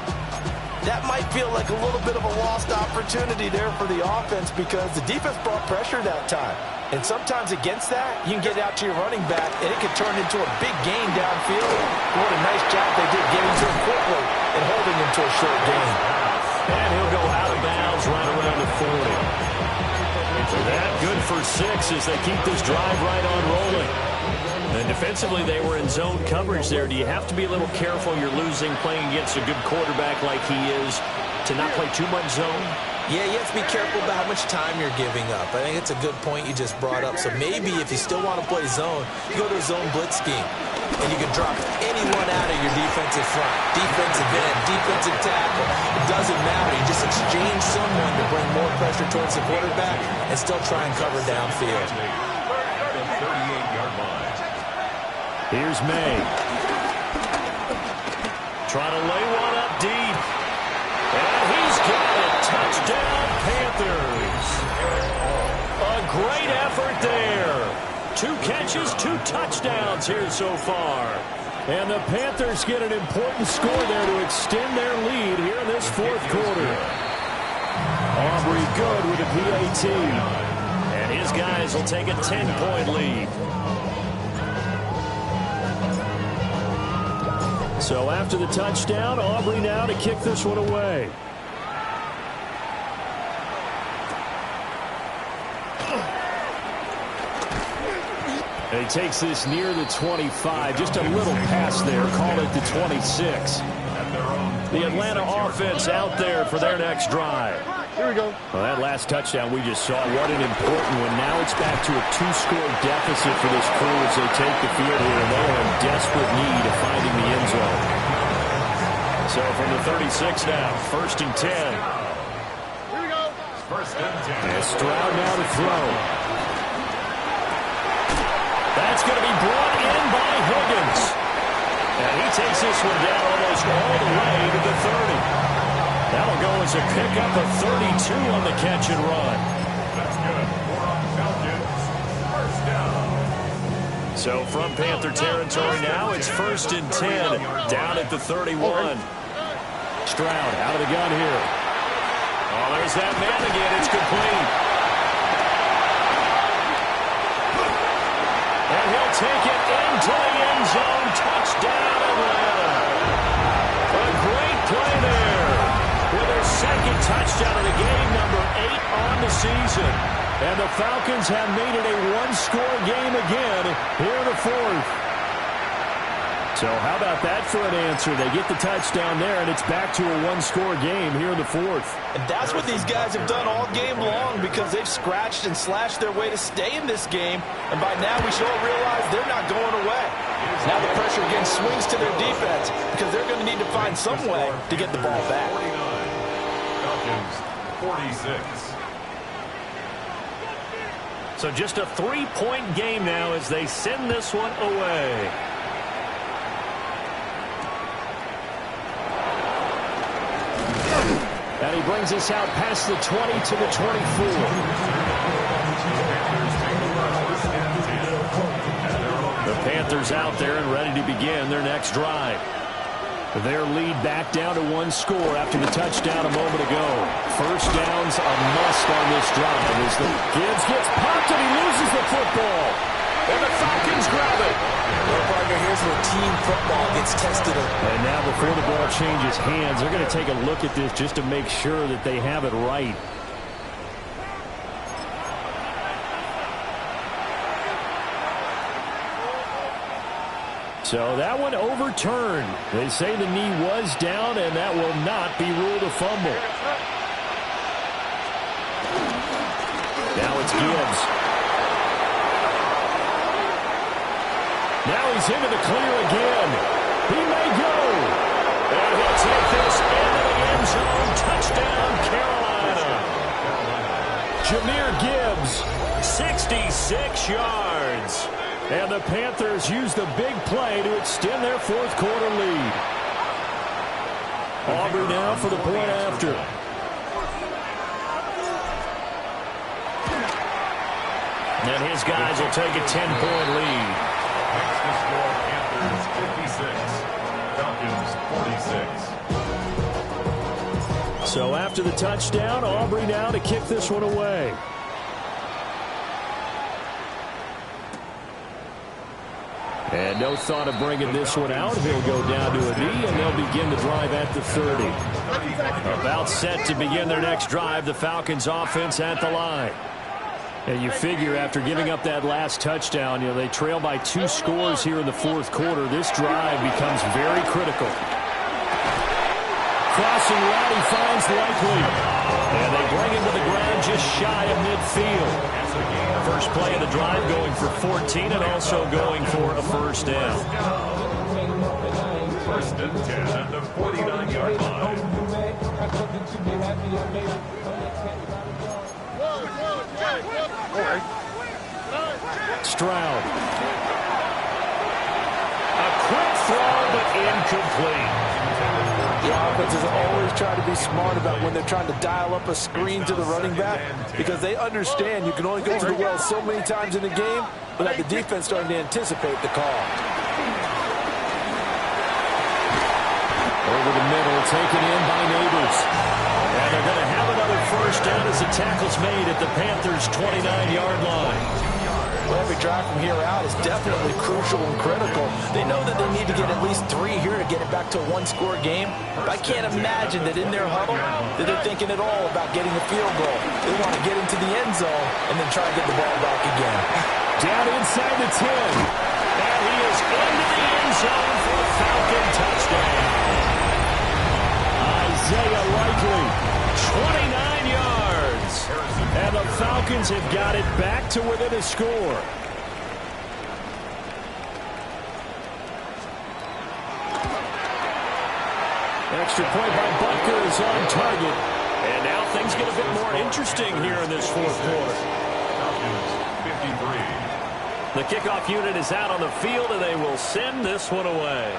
Speaker 3: That might feel like a little bit of a lost opportunity there for the offense because the defense brought pressure that time. And sometimes against that, you can get out to your running back, and it can turn into a big gain downfield. What a nice job they did getting to him quickly and holding him to a short gain.
Speaker 5: And he'll go out of bounds right around the 40. That good for 6 as they keep this drive right on rolling. And defensively, they were in zone coverage there. Do you have to be a little careful? You're losing, playing against a good quarterback like he is, to not play too much zone?
Speaker 3: Yeah, you have to be careful about how much time you're giving up. I think it's a good point you just brought up. So maybe if you still want to play zone, you go to a zone blitz scheme. And you can drop anyone out of your defensive front, defensive end, defensive tackle. It doesn't matter. You just exchange someone to bring more pressure towards the quarterback and still try and cover downfield.
Speaker 2: Here's May.
Speaker 5: Trying to lay one up deep. And he's got it. Touchdown, Panthers. A great effort there. 2 catches, 2 touchdowns here so far.
Speaker 2: And the Panthers get an important score there to extend their lead here in this 4th quarter. Aubrey good with a PAT.
Speaker 5: And his guys will take a 10-point lead.
Speaker 2: So after the touchdown, Aubrey now to kick this one away. He takes this near the 25. Just a little pass there. Call it the 26.
Speaker 5: The Atlanta offense out there for their next drive.
Speaker 4: Here we go.
Speaker 2: Well, that last touchdown we just saw, what an important one. Now it's back to a 2-score deficit for this crew as they take the field here, and they are in desperate need of finding the end zone.
Speaker 5: So from the 36 now, 1st and 10.
Speaker 4: Here we go.
Speaker 1: 1st and 10.
Speaker 2: And Stroud now to throw.
Speaker 5: That's going to be brought in by Higgins. And he takes this one down almost all the way to the 30. That'll go as a pickup of 32 on the catch and run.
Speaker 1: That's good. 4 on Falcons. 1st down.
Speaker 5: So from Panther territory now, it's 1st and 10, down at the 31.
Speaker 2: Stroud out of the gun here.
Speaker 5: Oh, there's that man again. It's complete. And he'll take it into the end zone. Touchdown, Atlanta. A great play there. With their 2nd touchdown of the game, number 8 on the season.
Speaker 2: And the Falcons have made it a one-score game again here in the fourth. So how about that for an answer? They get the touchdown there, and it's back to a one-score game here in the fourth.
Speaker 6: And that's what these guys have done all game long because they've scratched and slashed their way to stay in this game. And by now we should all realize they're not going away. Now the pressure again swings to their defense because they're going to need to find some way to get the ball back.
Speaker 1: 49, Falcons 46.
Speaker 2: So just a 3-point game now as they send this one away. And he brings us out past the 20 to the 24. The Panthers out there and ready to begin their next drive. Their lead back down to one score after the touchdown a moment ago. First down's a must on this drive as the Gibbs gets popped and he loses the football. And the Falcons grab it.
Speaker 3: Well, partner, here's where team football gets tested.
Speaker 2: And now before the ball changes hands, they're going to take a look at this just to make sure that they have it right. So that one overturned. They say the knee was down, and that will not be ruled a fumble. Now it's Gibbs. Now he's into the clear again. He may go. And he'll take this into the end zone. Touchdown, Carolina. Jahmyr Gibbs, 66 yards. And the Panthers use the big play to extend their fourth quarter lead. Aubrey now for the point after. And his guys will take a 10-point lead.
Speaker 1: Next to score, Panthers 56, Falcons 46.
Speaker 2: So after the touchdown, Aubrey now to kick this one away. And no thought of bringing this one out. He'll go down to a knee, and they'll begin the drive at the 30. About set to begin their next drive, the Falcons offense at the line. And you figure after giving up that last touchdown, they trail by 2 scores here in the fourth quarter. This drive becomes very critical. Crossing route, he finds Likely. And they bring him to the ground just shy of midfield. First play of the drive going for 14 and also going for a first down.
Speaker 1: First and 10 at the 49-yard line.
Speaker 2: Stroud. A quick throw, but incomplete.
Speaker 6: The offenses always try to be smart about when they're trying to dial up a screen to the running back because they understand you can only go to the well so many times in a game without the defense starting to anticipate the call.
Speaker 2: Over the middle, taken in by Neighbors. And they're going to have another first down as the tackle's made at the Panthers' 29-yard line.
Speaker 6: Well, every drive from here out is definitely crucial and critical. They know that they need to get at least 3 here to get it back to a one-score game. But I can't imagine that in their huddle that they're thinking at all about getting a field goal. They want to get into the end zone and then try to get the ball back again.
Speaker 2: Down inside the 10. And he is into the end zone for a Falcon touchdown. Isaiah Likely, 29 yards. And the Falcons have got it back to within a score. Extra point by Butker is on target. And now things get a bit more interesting here in this fourth quarter.
Speaker 1: Falcons 53.
Speaker 2: The kickoff unit is out on the field, and they will send this one away.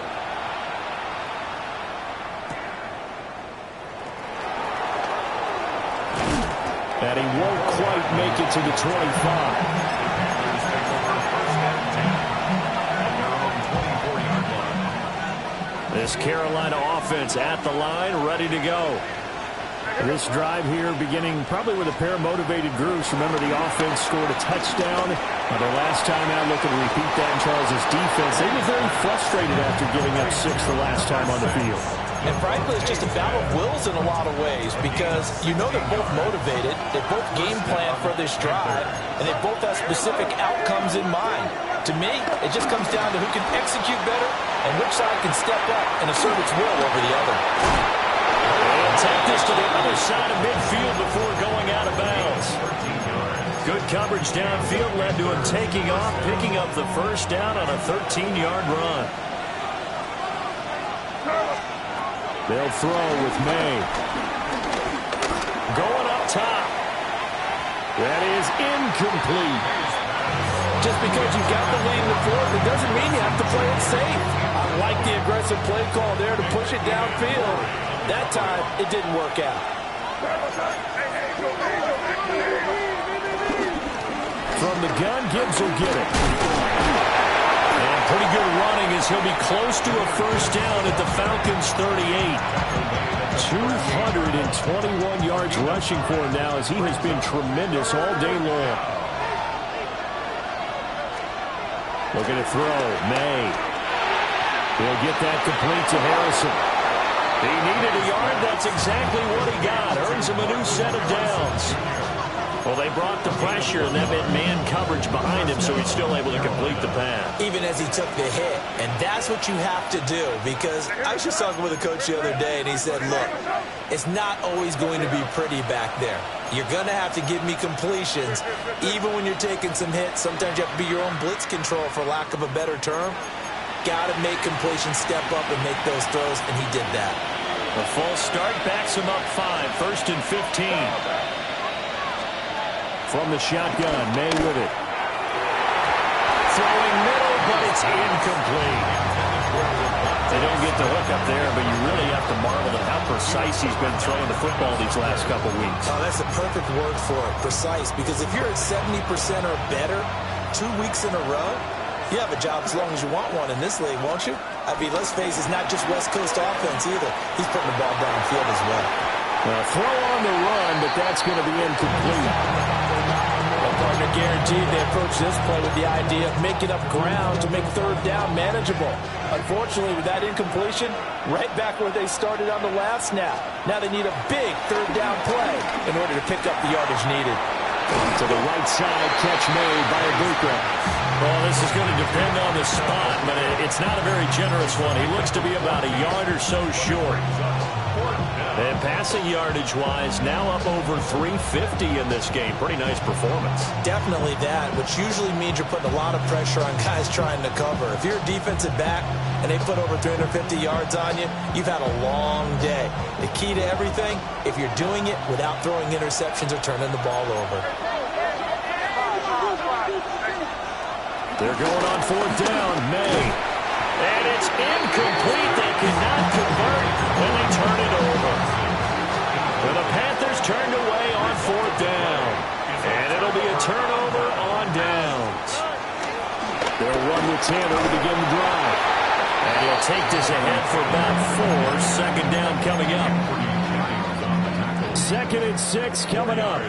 Speaker 2: And he won't quite make it to the 25. This Carolina offense at the line, ready to go. This drive here beginning probably with a pair of motivated groups. Remember, the offense scored a touchdown. Their last time out, looking to repeat that in Charles' defense. They were very frustrated after giving up 6 the last time on the field.
Speaker 6: And frankly, it's just a battle of wills in a lot of ways because you know they're both motivated, they both game plan for this drive, and they both have specific outcomes in mind. To me, it just comes down to who can execute better and which side can step up and assert its will over the other.
Speaker 2: And take this to the other side of midfield before going out of bounds. Good coverage downfield led to him taking off, picking up the first down on a 13-yard run. They'll throw with May. Going up top. That is incomplete.
Speaker 6: Just because you've got the lead in the fourth, it doesn't mean you have to play it safe. I like the aggressive play call there to push it downfield. That time, it didn't work out.
Speaker 2: From the gun, Gibbs will get it. And pretty good running as he'll be close to a first down at the Falcons' 38. 221 yards rushing for him now as he has been tremendous all day long. Looking to throw. May. He'll get that complete to Harrison. He needed a yard. That's exactly what he got. Earns him a new set of downs. Well, they brought the pressure, and that meant man coverage behind him, so he's still able to complete the pass.
Speaker 3: Even as he took the hit. And that's what you have to do, because I was just talking with a coach the other day, and he said, look, it's not always going to be pretty back there. You're going to have to give me completions. Even when you're taking some hits, sometimes you have to be your own blitz control, for lack of a better term. Got to make completions, step up, and make those throws, and he did that.
Speaker 2: A false start backs him up 5, 1st and 15. From the shotgun, May with it. Throwing middle, but it's incomplete. They don't get the hook up there, but you really have to marvel at how precise he's been throwing the football these last couple weeks.
Speaker 3: Oh, that's a perfect word for it, precise, because if you're at 70% or better 2 weeks in a row, you have a job as long as you want one in this league, won't you? I mean, let's face it, it's not just West Coast offense either. He's putting the ball downfield as well.
Speaker 2: Throw on the run, but that's going to be incomplete.
Speaker 6: Well, partner, guaranteed they approach this play with the idea of making up ground to make third down manageable. Unfortunately, with that incompletion, right back where they started on the last snap. Now they need a big third down play in order to pick up the yardage needed.
Speaker 2: To the right side, catch made by Ibuka. Well, this is going to depend on the spot, but it's not a very generous one. He looks to be about a yard or so short. And passing yardage-wise, now up over 350 in this game. Pretty nice performance.
Speaker 3: Definitely that, which usually means you're putting a lot of pressure on guys trying to cover. If you're a defensive back and they put over 350 yards on you, you've had a long day. The key to everything, if you're doing it without throwing interceptions or turning the ball over.
Speaker 2: They're going on fourth down. May. And it's incomplete. They cannot convert when they turn it over. Well, the Panthers turned away on fourth down. And it'll be a turnover on downs. They'll run with Tanner to begin the drive. And he'll take this ahead for about 4. Second down coming up. 2nd and 6 coming up.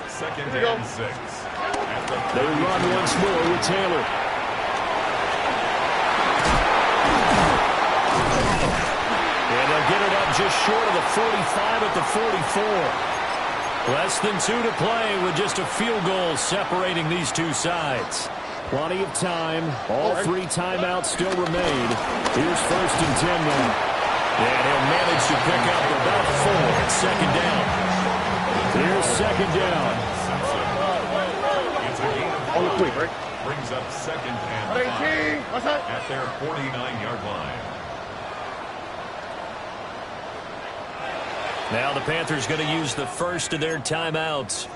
Speaker 1: Second and 6.
Speaker 2: They run once more with Taylor. And they'll get it up just short of the 45 at the 44. Less than 2 to play with just a field goal separating these two sides. Plenty of time. All 3 timeouts still remain. Here's 1st and 10 now. And he'll manage to pick up about 4 at second down. Here's second down.
Speaker 4: On the quick, right?
Speaker 1: Brings up 2nd and 5 at their 49-yard line.
Speaker 2: Now the Panthers going to use the first of their timeouts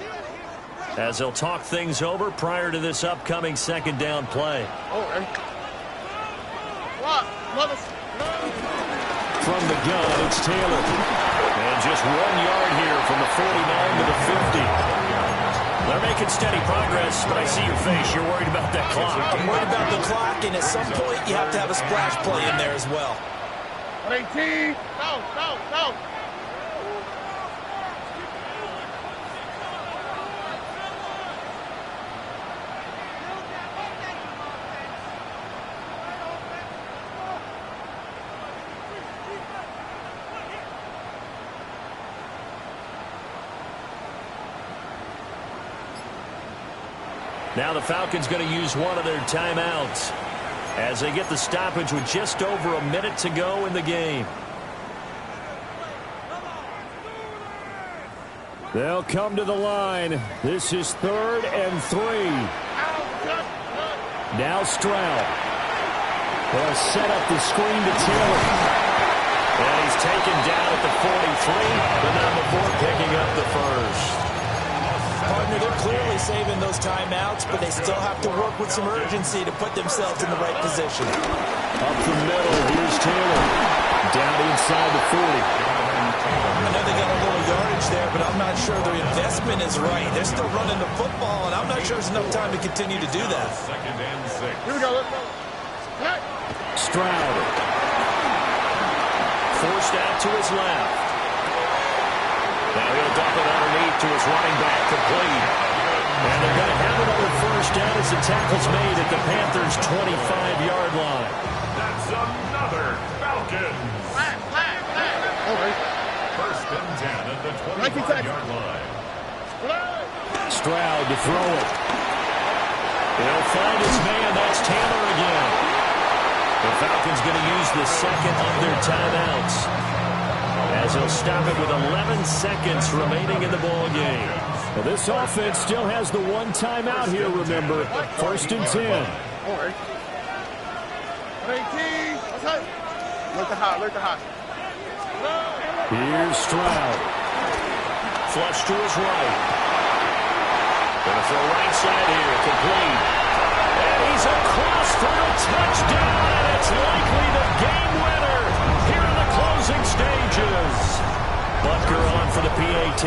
Speaker 2: as they'll talk things over prior to this upcoming second down play. From the gun, it's Taylor. And just 1 yard here from the 49 to the 50. They're making steady progress, but I see your face. You're worried about that clock.
Speaker 3: I'm worried about the clock, and at some point, you have to have a splash play in there as well.
Speaker 4: 18, go.
Speaker 5: Now the Falcons going to use one of their timeouts as they get the stoppage with just over a minute to go in the game.
Speaker 2: They'll come to the line. This is 3rd and 3. Now Stroud. They'll set up the screen to Taylor.
Speaker 5: And he's taken down at the 43, but not before picking up the first.
Speaker 3: Partner, they're clearly saving those timeouts, but they still have to work with some urgency to put themselves in the right position.
Speaker 2: Up the middle, here's Taylor. Down inside the 40.
Speaker 3: I know they got a little yardage there, but I'm not sure their investment is right. They're still running the football, and I'm not sure there's enough time to continue to do that.
Speaker 1: 2nd and 6.
Speaker 4: Here we go. Let's go. Hey.
Speaker 2: Stroud.
Speaker 5: Forced out to his left. Now he'll dump it underneath to his running back, complete. And they're going to have another first down as the tackle's made at the Panthers' 25-yard line.
Speaker 1: That's another Falcons.
Speaker 4: Flag. All right.
Speaker 1: 1st and 10 at the 25-yard line.
Speaker 2: Stroud to throw it.
Speaker 5: He'll find his man. That's Taylor again. The Falcons going to use the second of their timeouts as he'll stop it with 11 seconds remaining in the ball game.
Speaker 2: Well, this offense still has the one timeout here, remember. 1st and 10.
Speaker 4: All right. 18. Look the hot.
Speaker 2: Here's Stroud.
Speaker 5: Flush to his right. Going to throw right side here, complete. And he's across for a touchdown, and it's likely the game winner here in the closing stages. Butker on for the PAT.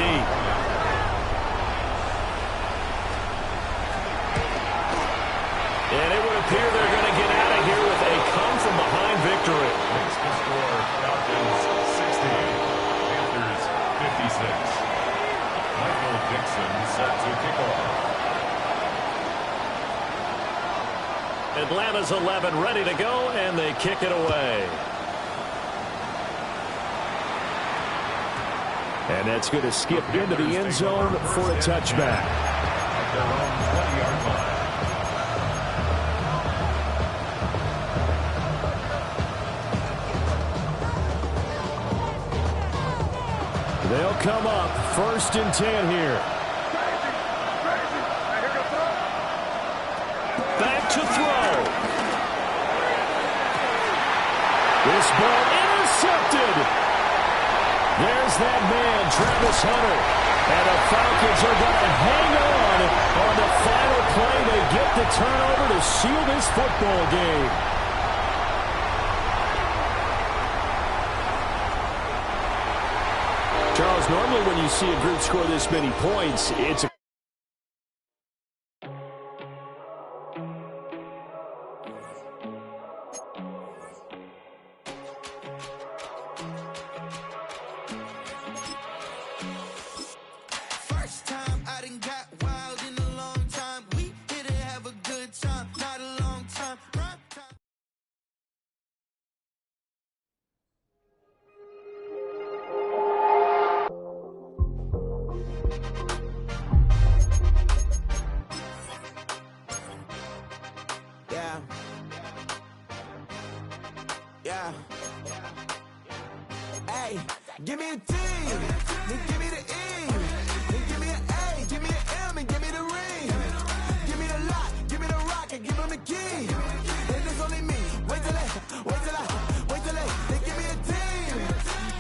Speaker 5: And it would appear they're going to get out of here with a come-from-behind victory.
Speaker 1: Makes the score Falcons 60, Panthers 56. Michael Dixon set to kick off.
Speaker 5: Atlanta's 11 ready to go, and they kick it away.
Speaker 2: And that's going to skip into the end zone for a touchback.
Speaker 1: At their own 20-yard line.
Speaker 2: They'll come up 1st and 10 here.
Speaker 5: Back to throw.
Speaker 2: This ball intercepted. There's that man, Travis Hunter. And the Falcons are going to hang on the final play. They get the turnover to seal this football game. Charles, normally when you see a group score this many points, it's a
Speaker 7: Yeah. Hey, give me a T, then give me the E, then give me an A, give me an M, and give me the ring. Give me the lock, give me the rock, and give him the key. And it's only me. Wait till they give me a team.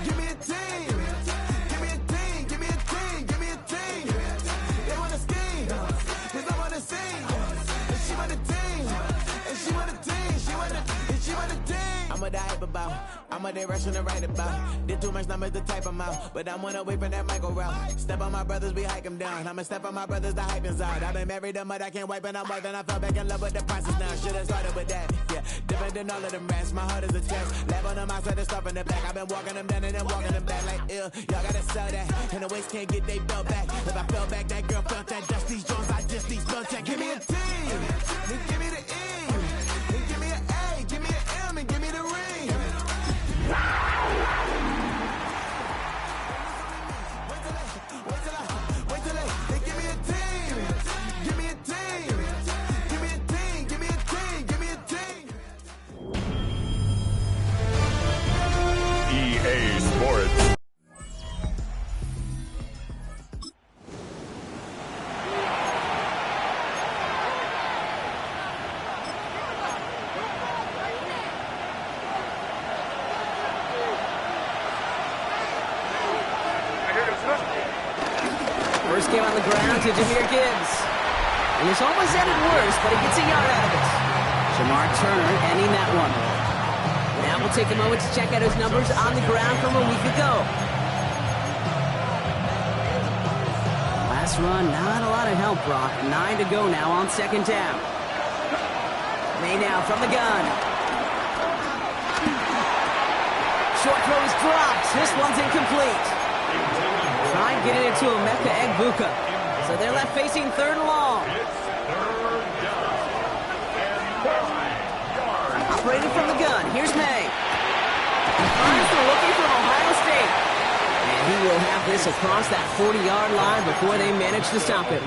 Speaker 7: Give me a team. Give me a team. Give me a team. Give me a team. They want to scheme. Cause I want to sing. And she want a team. And she want a team. She want a team. I'm what I hype about. I'm a direction to write about. Did too much numbers to type them out. But I'm one away from that Michael route. Step on my brothers, we hike them down. I'ma step on my brothers, the hype is out. I've been married to mud, I can't wipe it out more than I fell back in love with the process now. Should've started with that. Yeah, different than all of them rats. My heart is a test. Lab on them outside, stuff in the back. I've been walking them down and then walking them back like ill. Y'all gotta sell that. And the waist can't get they belt back. If I fell back, that girl felt that. Dust these Jones, I just these belt check. Give me a T, then give me the E, then give me an A, give me an M, and give me the ring. Wait till they give me a team. Give me a team.
Speaker 8: the ground to Jahmyr Gibbs. And this almost ended worse, but he gets a yard out of it. Shamar Turner ending that one. Now we'll take a moment to check out his numbers on the ground from a week ago. Last run, not a lot of help, Brock. 9 to go now on second down. May now from the gun. Short throw is dropped. This one's incomplete. Trying getting it to Emeka Egbuka. So they're left facing third and long. Operating from the gun. Here's May. Finds the rookie from Ohio State. And he will have this across that 40-yard line before they manage to stop him.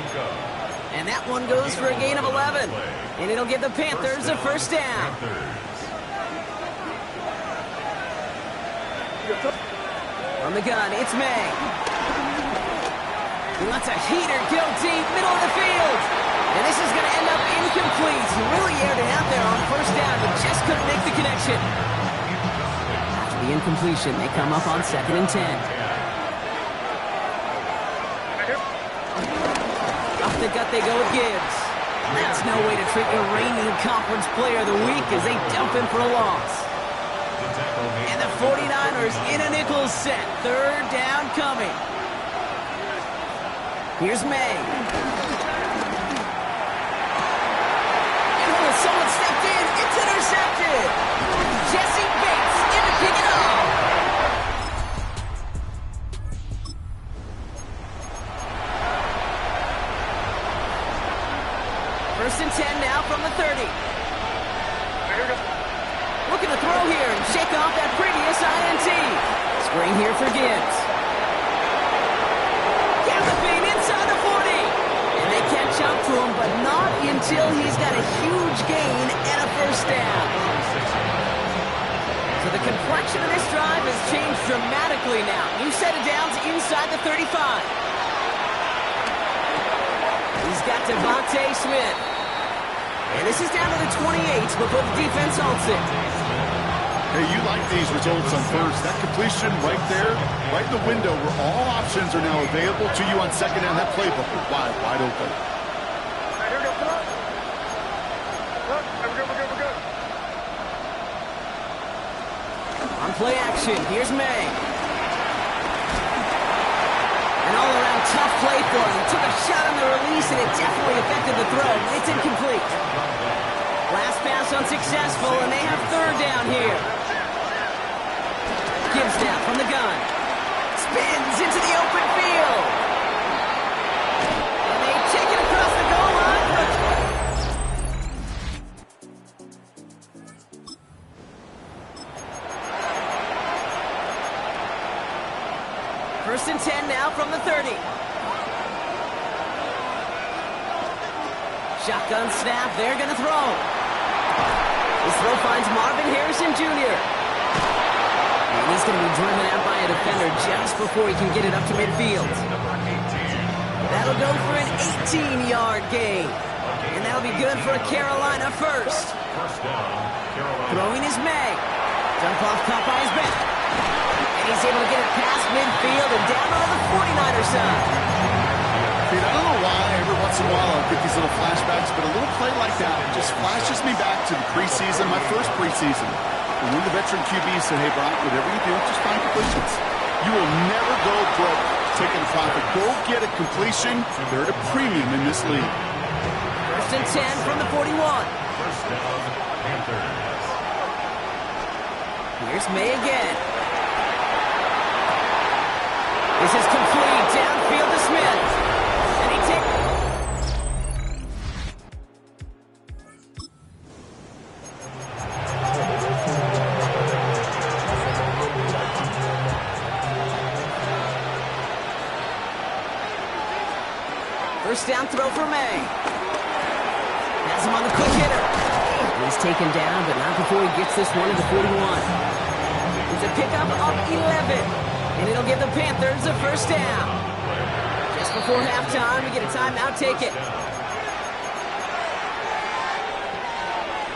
Speaker 8: And that one goes for a gain of 11. And it'll give the Panthers a first down. From the gun, it's May. He lets a heater go deep, middle of the field. And this is going to end up incomplete. He really aired it out there on first down, but just couldn't make the connection. After the incompletion, they come up on 2nd and 10. Up the gut they go with Gibbs. That's no way to treat your reigning conference player of the week as they dump him for a loss. And the 49ers in a nickel set. Third down coming. Here's May. Oh, someone stepped in. It's intercepted. Jesse Bates in to pick it up. First and 10 now from the 30. Looking to throw here and shake off that previous INT. Screen here for Gibbs. Galloping inside the 40. And they catch up to him, but not until he's got a huge gain and a first down. So the complexion of this drive has changed dramatically now. New set of downs inside the 35. He's got Devontae Smith. And this is down to the 28 before the defense halts it.
Speaker 9: Hey, you like these results on first. That completion right there, right in the window where all options are now available to you on second down. That playbook is wide open.
Speaker 4: Here we go, come on. We're good.
Speaker 8: On play action, here's May. An all-around tough play for him. He took a shot on the release, and it definitely affected the throw. It's incomplete. Last pass unsuccessful, and they have third down here. Gibbs now from the gun. Spins into the open field. And they take it across the goal line. First and 10 now from the 30. Shotgun snap, they're going to throw. This throw finds Marvin Harrison Jr. And he's going to be driven out by a defender just before he can get it up to midfield. That'll go for an 18-yard gain. And that'll be good for a Carolina first. Throwing is May. Dump off caught by his back. And he's able to get it past midfield and down on the 49er side.
Speaker 9: Dude, I don't know why every once in a while I'll get these little flashbacks, but a little play like that just flashes me back to the preseason, my first preseason. When the veteran QB said, hey, Brock, whatever you do, just find completions. You will never go broke taking a profit. Go get a completion. They're at a premium in this league.
Speaker 8: First and 10 from the 41.
Speaker 1: First down, Panthers.
Speaker 8: Here's May again. This is complete. Downfield to Smith. And he takes... First down throw for May. Has him on the quick hitter. He's taken down, but not before he gets this one to the 41. It's a pickup of 11. And it'll give the Panthers a first down. Just before halftime, we get a timeout, take it.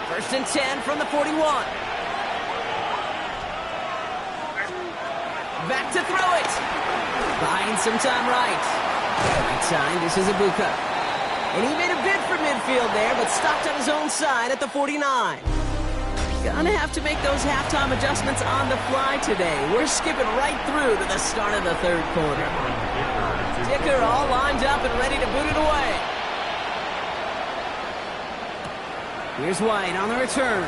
Speaker 8: First and 10 from the 41. Back to throw it. Buying some time right. Right side, this is Ibuka. And he made a bid for midfield there, but stopped on his own side at the 49. Gonna have to make those halftime adjustments on the fly today. We're skipping right through to the start of the third quarter. Dicker all lined up and ready to boot it away. Here's White on the return.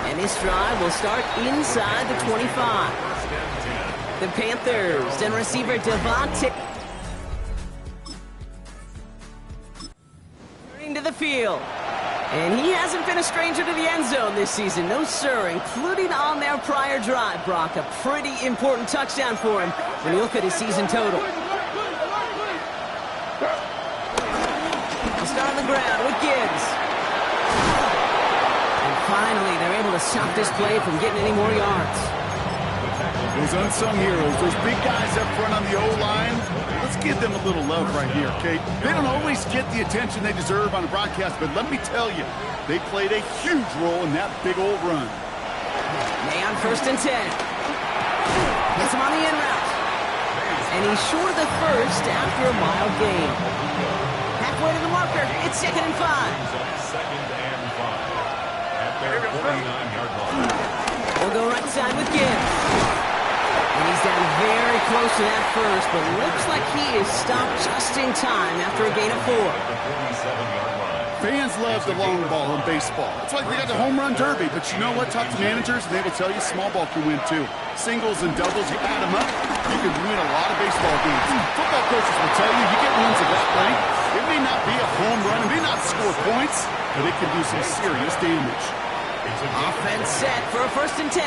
Speaker 8: And this drive will start inside the 25. The Panthers and receiver Devontae turning to the field. And he hasn't been a stranger to the end zone this season. No, sir, including on their prior drive, Brock. A pretty important touchdown for him when you look at his season total. He'll start on the ground with Gibbs. And finally, they're able to stop this play from getting any more yards.
Speaker 9: Those unsung heroes, those big guys up front on the O-line, let's give them a little love right here, okay? They don't always get the attention they deserve on the broadcast, but let me tell you, they played a huge role in that big old run.
Speaker 8: May on 1st and 10. Gets him on the in route. And he's short of the first after a mild gain. Halfway to the marker, it's 2nd and 5.
Speaker 1: Second and 5 at their 49-yard line.
Speaker 8: They'll go right side with Gibbs. And he's down very close to that first, but looks like he is stopped just in time after a gain of 4.
Speaker 9: Fans love the long ball in baseball. It's like they got the home run derby, but you know what? Talk to managers, and they will tell you small ball can win too. Singles and doubles, you add them up, you can win a lot of baseball games. Football coaches will tell you, you get runs of that length. It may not be a home run, it may not score points, but it can do some serious damage.
Speaker 8: Offense set for a 1st and 10.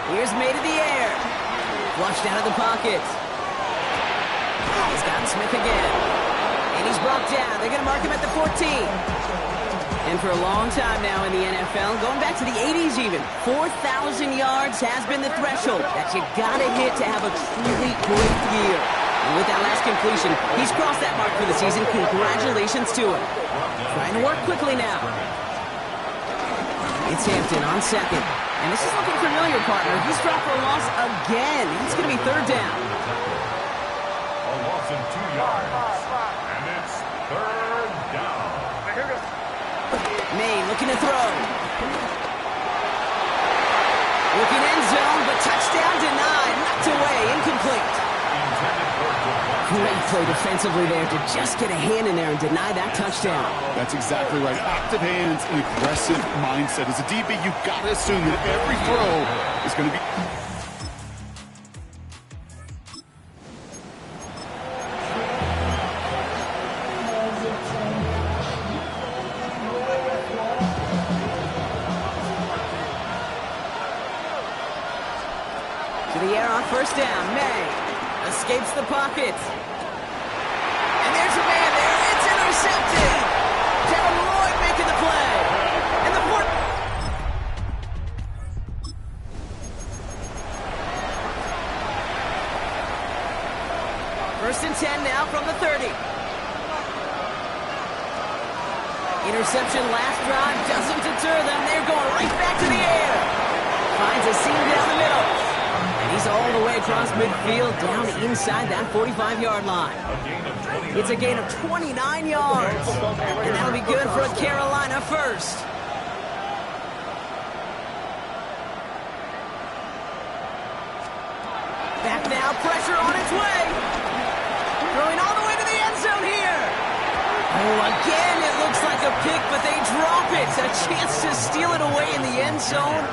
Speaker 8: Here's May to the air. Flushed out of the pocket. He's got Smith again. And he's brought down. They're going to mark him at the 14. And for a long time now in the NFL, going back to the 80s even, 4,000 yards has been the threshold that you got to hit to have a truly great year. And with that last completion, he's crossed that mark for the season. Congratulations to him. Trying to work quickly now. It's Hampton on 2nd. And this is looking familiar, partner. He's dropped for a loss again. It's going to be 3rd down.
Speaker 1: A loss of 2 yards. And it's 3rd down.
Speaker 8: May looking to throw. Looking end zone, but touchdown denied. Knocked away. Incomplete. Great play defensively there to just get a hand in there and deny that touchdown.
Speaker 9: That's exactly right. Active hands and aggressive mindset. As a DB, you've got to assume that every throw is going to be...
Speaker 8: To the air on 1st down. May escapes the pocket. And there's a man there. It's intercepted. Devin Lloyd making the play. And the fourth. First and 10 now from the 30. Interception last drive doesn't deter them. They're going right back to the air. Finds a seam down the middle. He's all the way across midfield, down inside that 45-yard line. It's a gain of 29 yards. And that'll be good for a Carolina first. Back now, pressure on its way. Throwing all the way to the end zone here. Oh, again, it looks like a pick, but they drop it. A chance to steal it away in the end zone.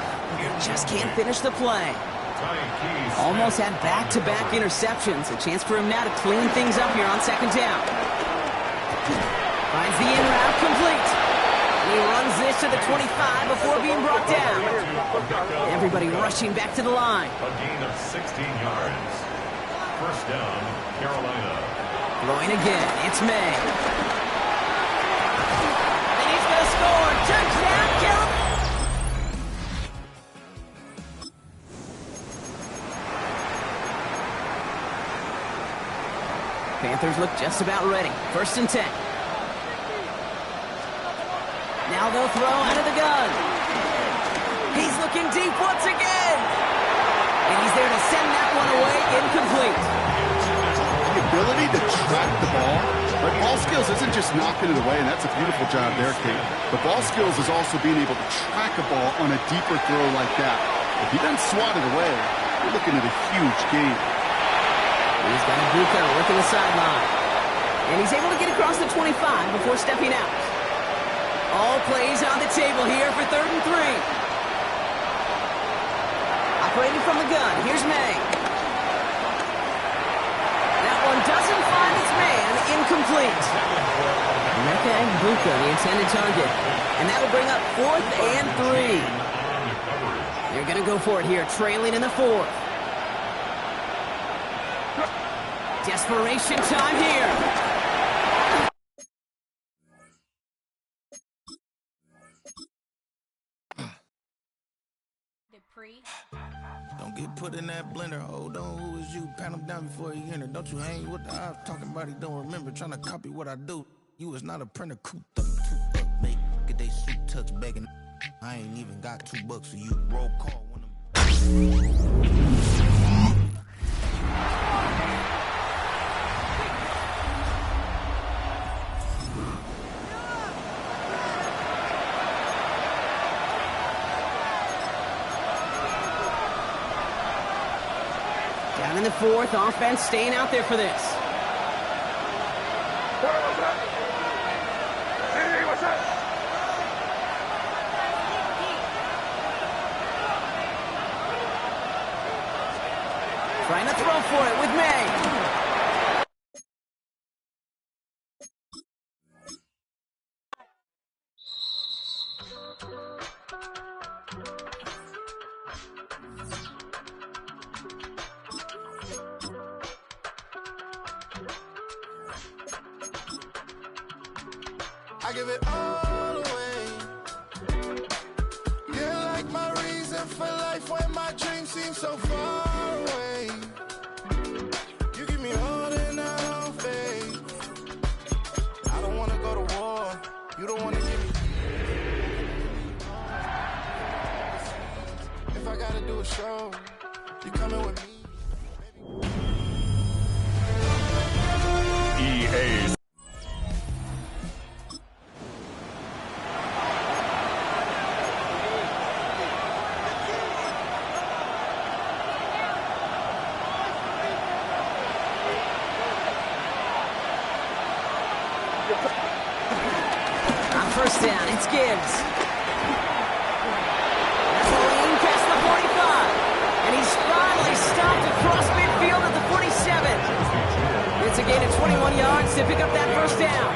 Speaker 8: Just can't finish the play. Almost had back-to-back interceptions. A chance for him now to clean things up here on 2nd down. Finds the in route complete. And he runs this to the 25 before being brought down. Everybody rushing back to the line.
Speaker 1: A gain of 16 yards. 1st down, Carolina.
Speaker 8: Throwing again. It's May. And he's going to score. Touchdown, Carolina. Panthers look just about ready. 1st and 10. Now they'll throw out of the gun. He's looking deep once again. And he's there to send that one away, incomplete.
Speaker 9: The ability to track the ball. Right? Ball skills isn't just knocking it away, and that's a beautiful job there, Kate. The ball skills is also being able to track a ball on a deeper throw like that. If he doesn't swat it away, you're looking at a huge gain.
Speaker 8: He's got Ibuka working the sideline. And he's able to get across the 25 before stepping out. All plays on the table here for 3rd and 3. Operating from the gun, here's May. That one doesn't find its man, incomplete. Mecca Ibuka, the intended target. And that'll bring up 4th and 3. They're going to go for it here, trailing in the 4th. Desperation time here.
Speaker 10: Don't get put in that blender. Hold on, who is you? Pat him down before he enter. Don't you hang with the ops talking about he don't remember. Trying to copy what I do. You is not a printer. Cooped up, make get they suit touch begging. I ain't even got $2 for you. Roll call when I'm.
Speaker 8: Down in the 4th, offense staying out there for this. Trying to throw for it with May.
Speaker 10: I give it all away. You're like my reason for life when my dreams seem so far away. You give me all and I don't fade. I don't want to go to war. You don't want to give me. If I gotta do a show, you coming with me.
Speaker 1: EA
Speaker 8: On 1st down, it's Gibbs. That's Lane past the 45. And he's finally stopped across midfield at the 47. It's a gain of 21 yards to pick up that 1st down.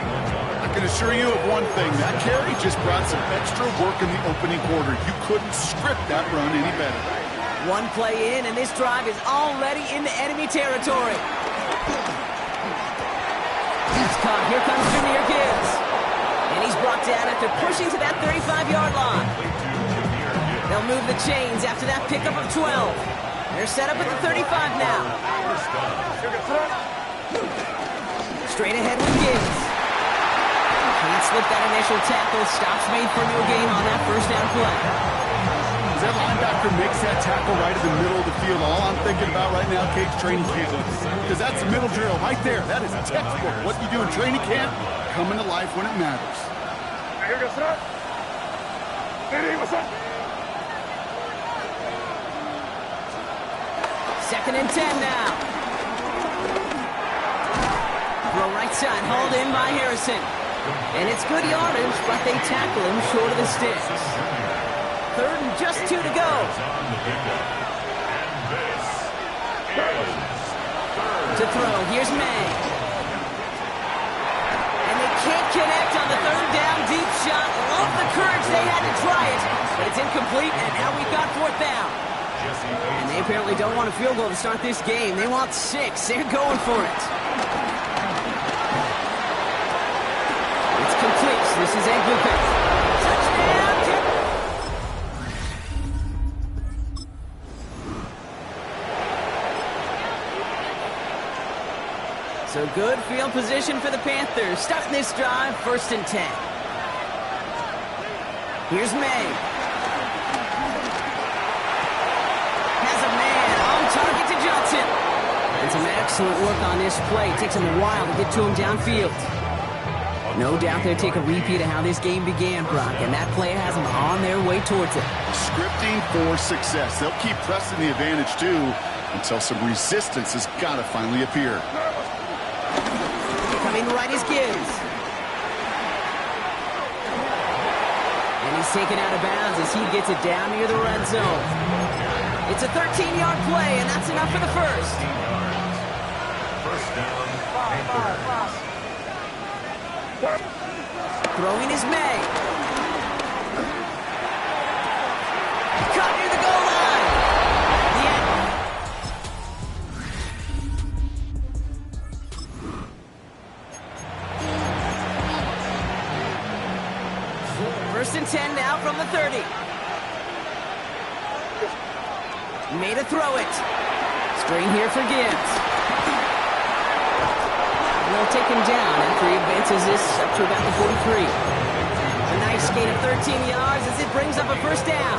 Speaker 9: I can assure you of one thing. That carry just brought some extra work in the opening quarter. You couldn't script that run any better.
Speaker 8: One play in, and this drive is already into enemy territory. He's caught. Here comes Jahmyr Gibbs. And he's brought down after pushing to that 35-yard line. They'll move the chains after that pickup of 12. They're set up at the 35 now. Straight ahead with Gibbs. Can't slip that initial tackle. Stops made for no gain on that 1st down play.
Speaker 9: As that linebacker makes that tackle right in the middle of the field, all I'm thinking about right now, Kate's training camp. Because that's a middle drill right there. That is a textbook. What you do in training camp, coming to life when it matters.
Speaker 8: Second and 10 now. Throw right side, hauled in by Harrison. And it's good yardage, but they tackle him short of the sticks. 3rd and just 2 to go. To throw, here's May. And they can't connect on the 3rd down deep shot. Love the courage they had to try it, but it's incomplete, and now we've got 4th down. And they apparently don't want a field goal to start this game. They want 6. They're going for it. It's complete. This is Ibuka. Touchdown! So good field position for the Panthers. Starting this drive, 1st and 10. Here's May. Has a man on target to Johnson. And some excellent work on this play. It takes him a while to get to him downfield. No doubt they'll take a repeat of how this game began, Brock, and that play has them on their way towards it.
Speaker 9: Scripting for success. They'll keep pressing the advantage, too, until some resistance has got to finally appear.
Speaker 8: Coming right is Gibbs. And he's taken out of bounds as he gets it down near the red zone. It's a 13-yard play, and that's enough for the first.
Speaker 1: First down, Panthers.
Speaker 8: Throwing is May. Caught near the goal line. First and 10 now from the 30. Made a throw it. Screen here for Gibbs. They'll take him down after he advances this up to about the 43. A nice gain of 13 yards as it brings up a first down.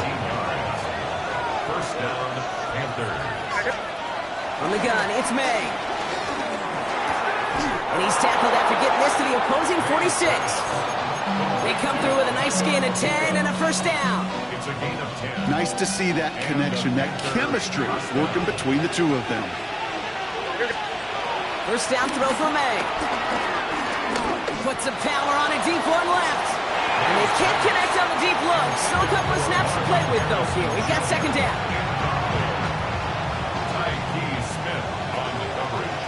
Speaker 1: First down, Panthers.
Speaker 8: On the gun, it's May. And he's tackled after getting this to the opposing 46. They come through with a nice gain of 10 and a first down.
Speaker 1: It's a gain of 10.
Speaker 9: Nice to see that connection, that chemistry working between the two of them.
Speaker 8: First down throw for May. Puts some power on it, deep one left. And they can't connect on the deep look. Still a couple of snaps to play with, though, here. We've got second down.
Speaker 1: Smith on the coverage.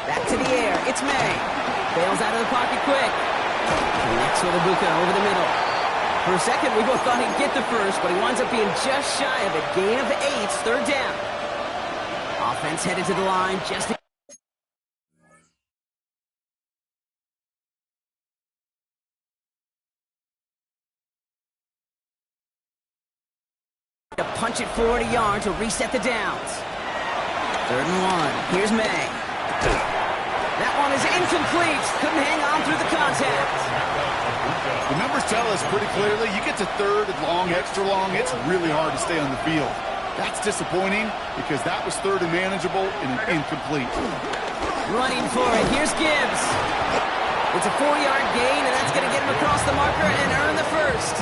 Speaker 8: Back to the air. It's May. Bails out of the pocket quick. Connects with Ibuka over the middle. For a second, we both thought he'd get the first, but he winds up being just shy of a gain of 8. Third down. Offense headed to the line just to punch it 40 yards to reset the downs. Third and 1. Here's May. That one is incomplete. Couldn't hang on through the contact.
Speaker 9: The numbers tell us pretty clearly, you get to third and long, extra long, it's really hard to stay on the field. That's disappointing because that was third and manageable and an incomplete.
Speaker 8: Running for it. Here's Gibbs. It's a 4-yard gain, and that's going to get him across the marker and earn the first.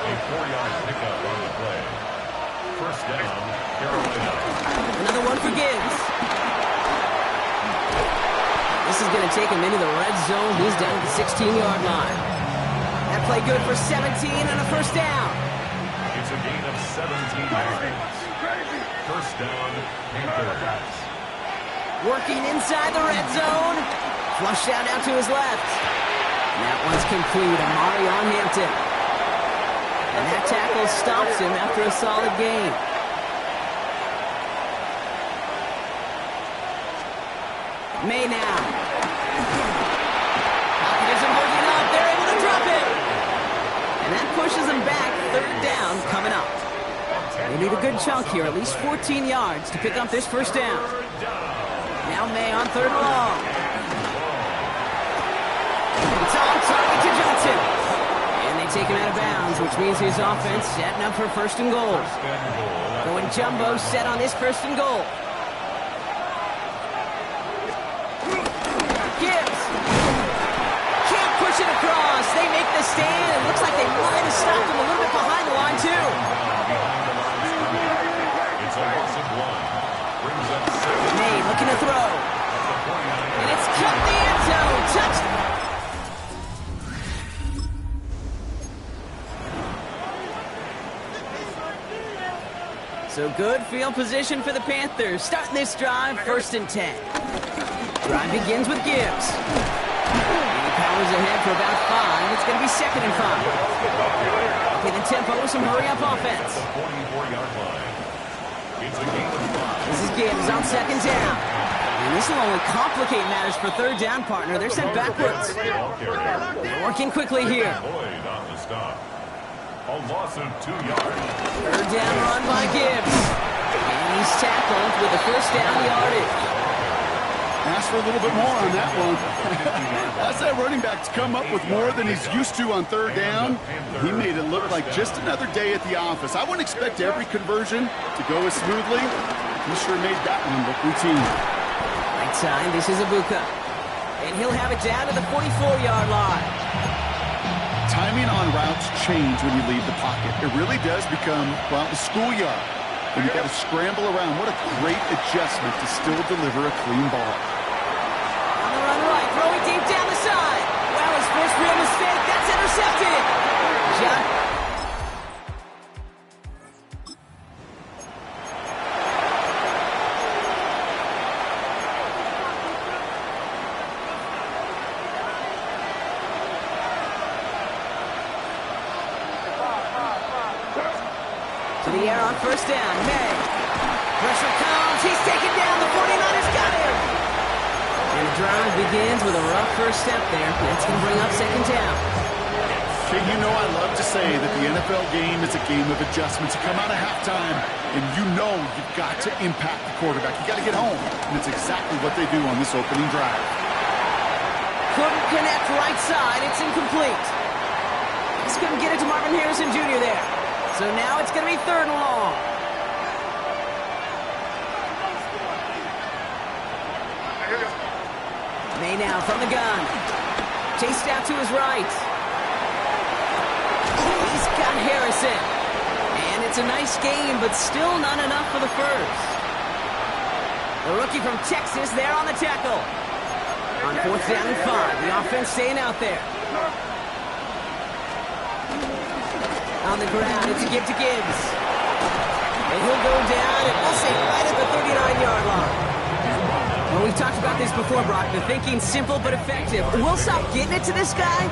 Speaker 1: A 4-yard pickup on the play. First down, Carolina.
Speaker 8: Another one for Gibbs. This is going to take him into the red zone. He's down at the 16-yard line. That play good for 17 and a first down.
Speaker 1: It's a gain of 17 yards. First down, Panthers.
Speaker 8: Working inside the red zone. Flushed out to his left. And that one's complete. Amari on Hampton. And that tackle stops him after a solid gain. May now. Pocket isn't working up. They're able to drop it. And that pushes them back. Third down coming up. They need a good chunk here, at least 14 yards to pick up this first down. Now May on third and long. It's on target to Johnson. And they take him out of bounds, which means his offense setting up for first and goal. Going jumbo set on this first and goal. Gibbs. Can't push it across. They make the stand. It looks like they might have stopped him a little bit behind the line, too.
Speaker 1: It's a loss of 1. Brings up 7.
Speaker 8: May looking to throw. And it's cut the end zone. Touchdown. So good field position for the Panthers. Starting this drive, first and 10. Drive begins with Gibbs. And he powers ahead for about 5. It's going to be second and 5. Okay, the tempo, some hurry-up offense.
Speaker 1: 44-yard line. It's a gain of 5.
Speaker 8: This is Gibbs on second down. And this will only complicate matters for third down, partner. They're sent backwards. They're working quickly here.
Speaker 1: Boyd on the stop. A loss of 2 yards.
Speaker 8: Third down run by Gibbs. And he's tackled with the first down yardage.
Speaker 9: Ask for a little bit more on that one. That's that running back to come up with more than he's used to on third down. He made it look like just another day at the office. I wouldn't expect every conversion to go as smoothly. He sure made that one look routine.
Speaker 8: Right side, this is Ibuka. And he'll have it down to the 44-yard line.
Speaker 9: Timing on routes change when you leave the pocket. It really does become, well, the schoolyard. And you've got to scramble around. What a great adjustment to still deliver a clean ball.
Speaker 8: On the run right, throwing deep down the side. Well, his first real mistake, that's intercepted. John. To the air on first down. May. Pressure comes. He's taken down. The 49ers got him. And the drive begins with a rough first step there. That's going to bring up second down.
Speaker 9: Okay, you know I love to say that the NFL game is a game of adjustments. You come out of halftime, and you know you've got to impact the quarterback. You got to get home. And it's exactly what they do on this opening drive.
Speaker 8: Couldn't connect right side. It's incomplete. Just couldn't get it to Marvin Harrison Jr. there. So now it's going to be third and long. May now from the gun. Chased out to his right. He's got Harrison. And it's a nice game, but still not enough for the first. The rookie from Texas there on the tackle. On fourth down and 5. The offense staying out there. On the ground, it's a give to Gibbs. And he'll go down, and we'll say right at the 39-yard line. Well, we've talked about this before, Brock. The thinking's simple but effective. We'll stop getting it to this guy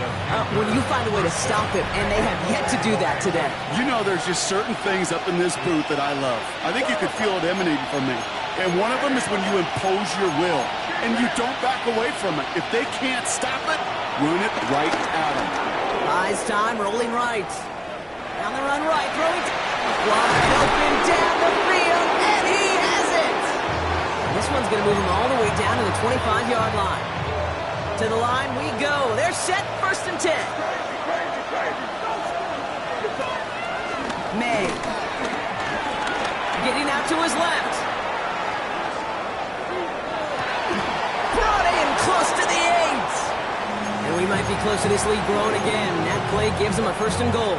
Speaker 8: when you find a way to stop him, and they have yet to do that today.
Speaker 9: You know, there's just certain things up in this booth that I love. I think you could feel it emanating from me. And one of them is when you impose your will, and you don't back away from it. If they can't stop it, run it right at them.
Speaker 8: Buys time, rolling right. On the run right, throwing wide open down the field, and he has it! This one's going to move him all the way down to the 25-yard line. To the line we go. They're set, first and 10. May. Getting out to his left. Brought in close to the 8. And we might be close to this lead growing again. That play gives him a first and goal.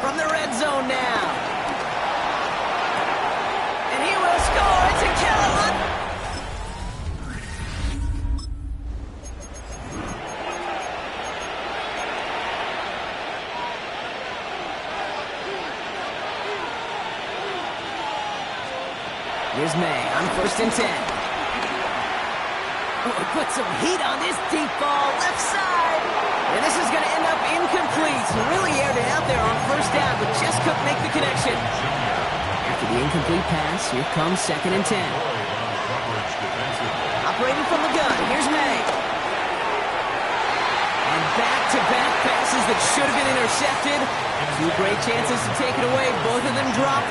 Speaker 8: From the red zone now. And he will score. It's a Carolina. Here's May on first and 10. Oh, put some heat on this deep ball, left side. And this is going to end up incomplete. He really aired it out there on first down, but just couldn't make the connection. After the incomplete pass, here comes second and 10. Operating from the gun, here's May. And back-to-back passes that should have been intercepted. Two great chances to take it away. Both of them dropped.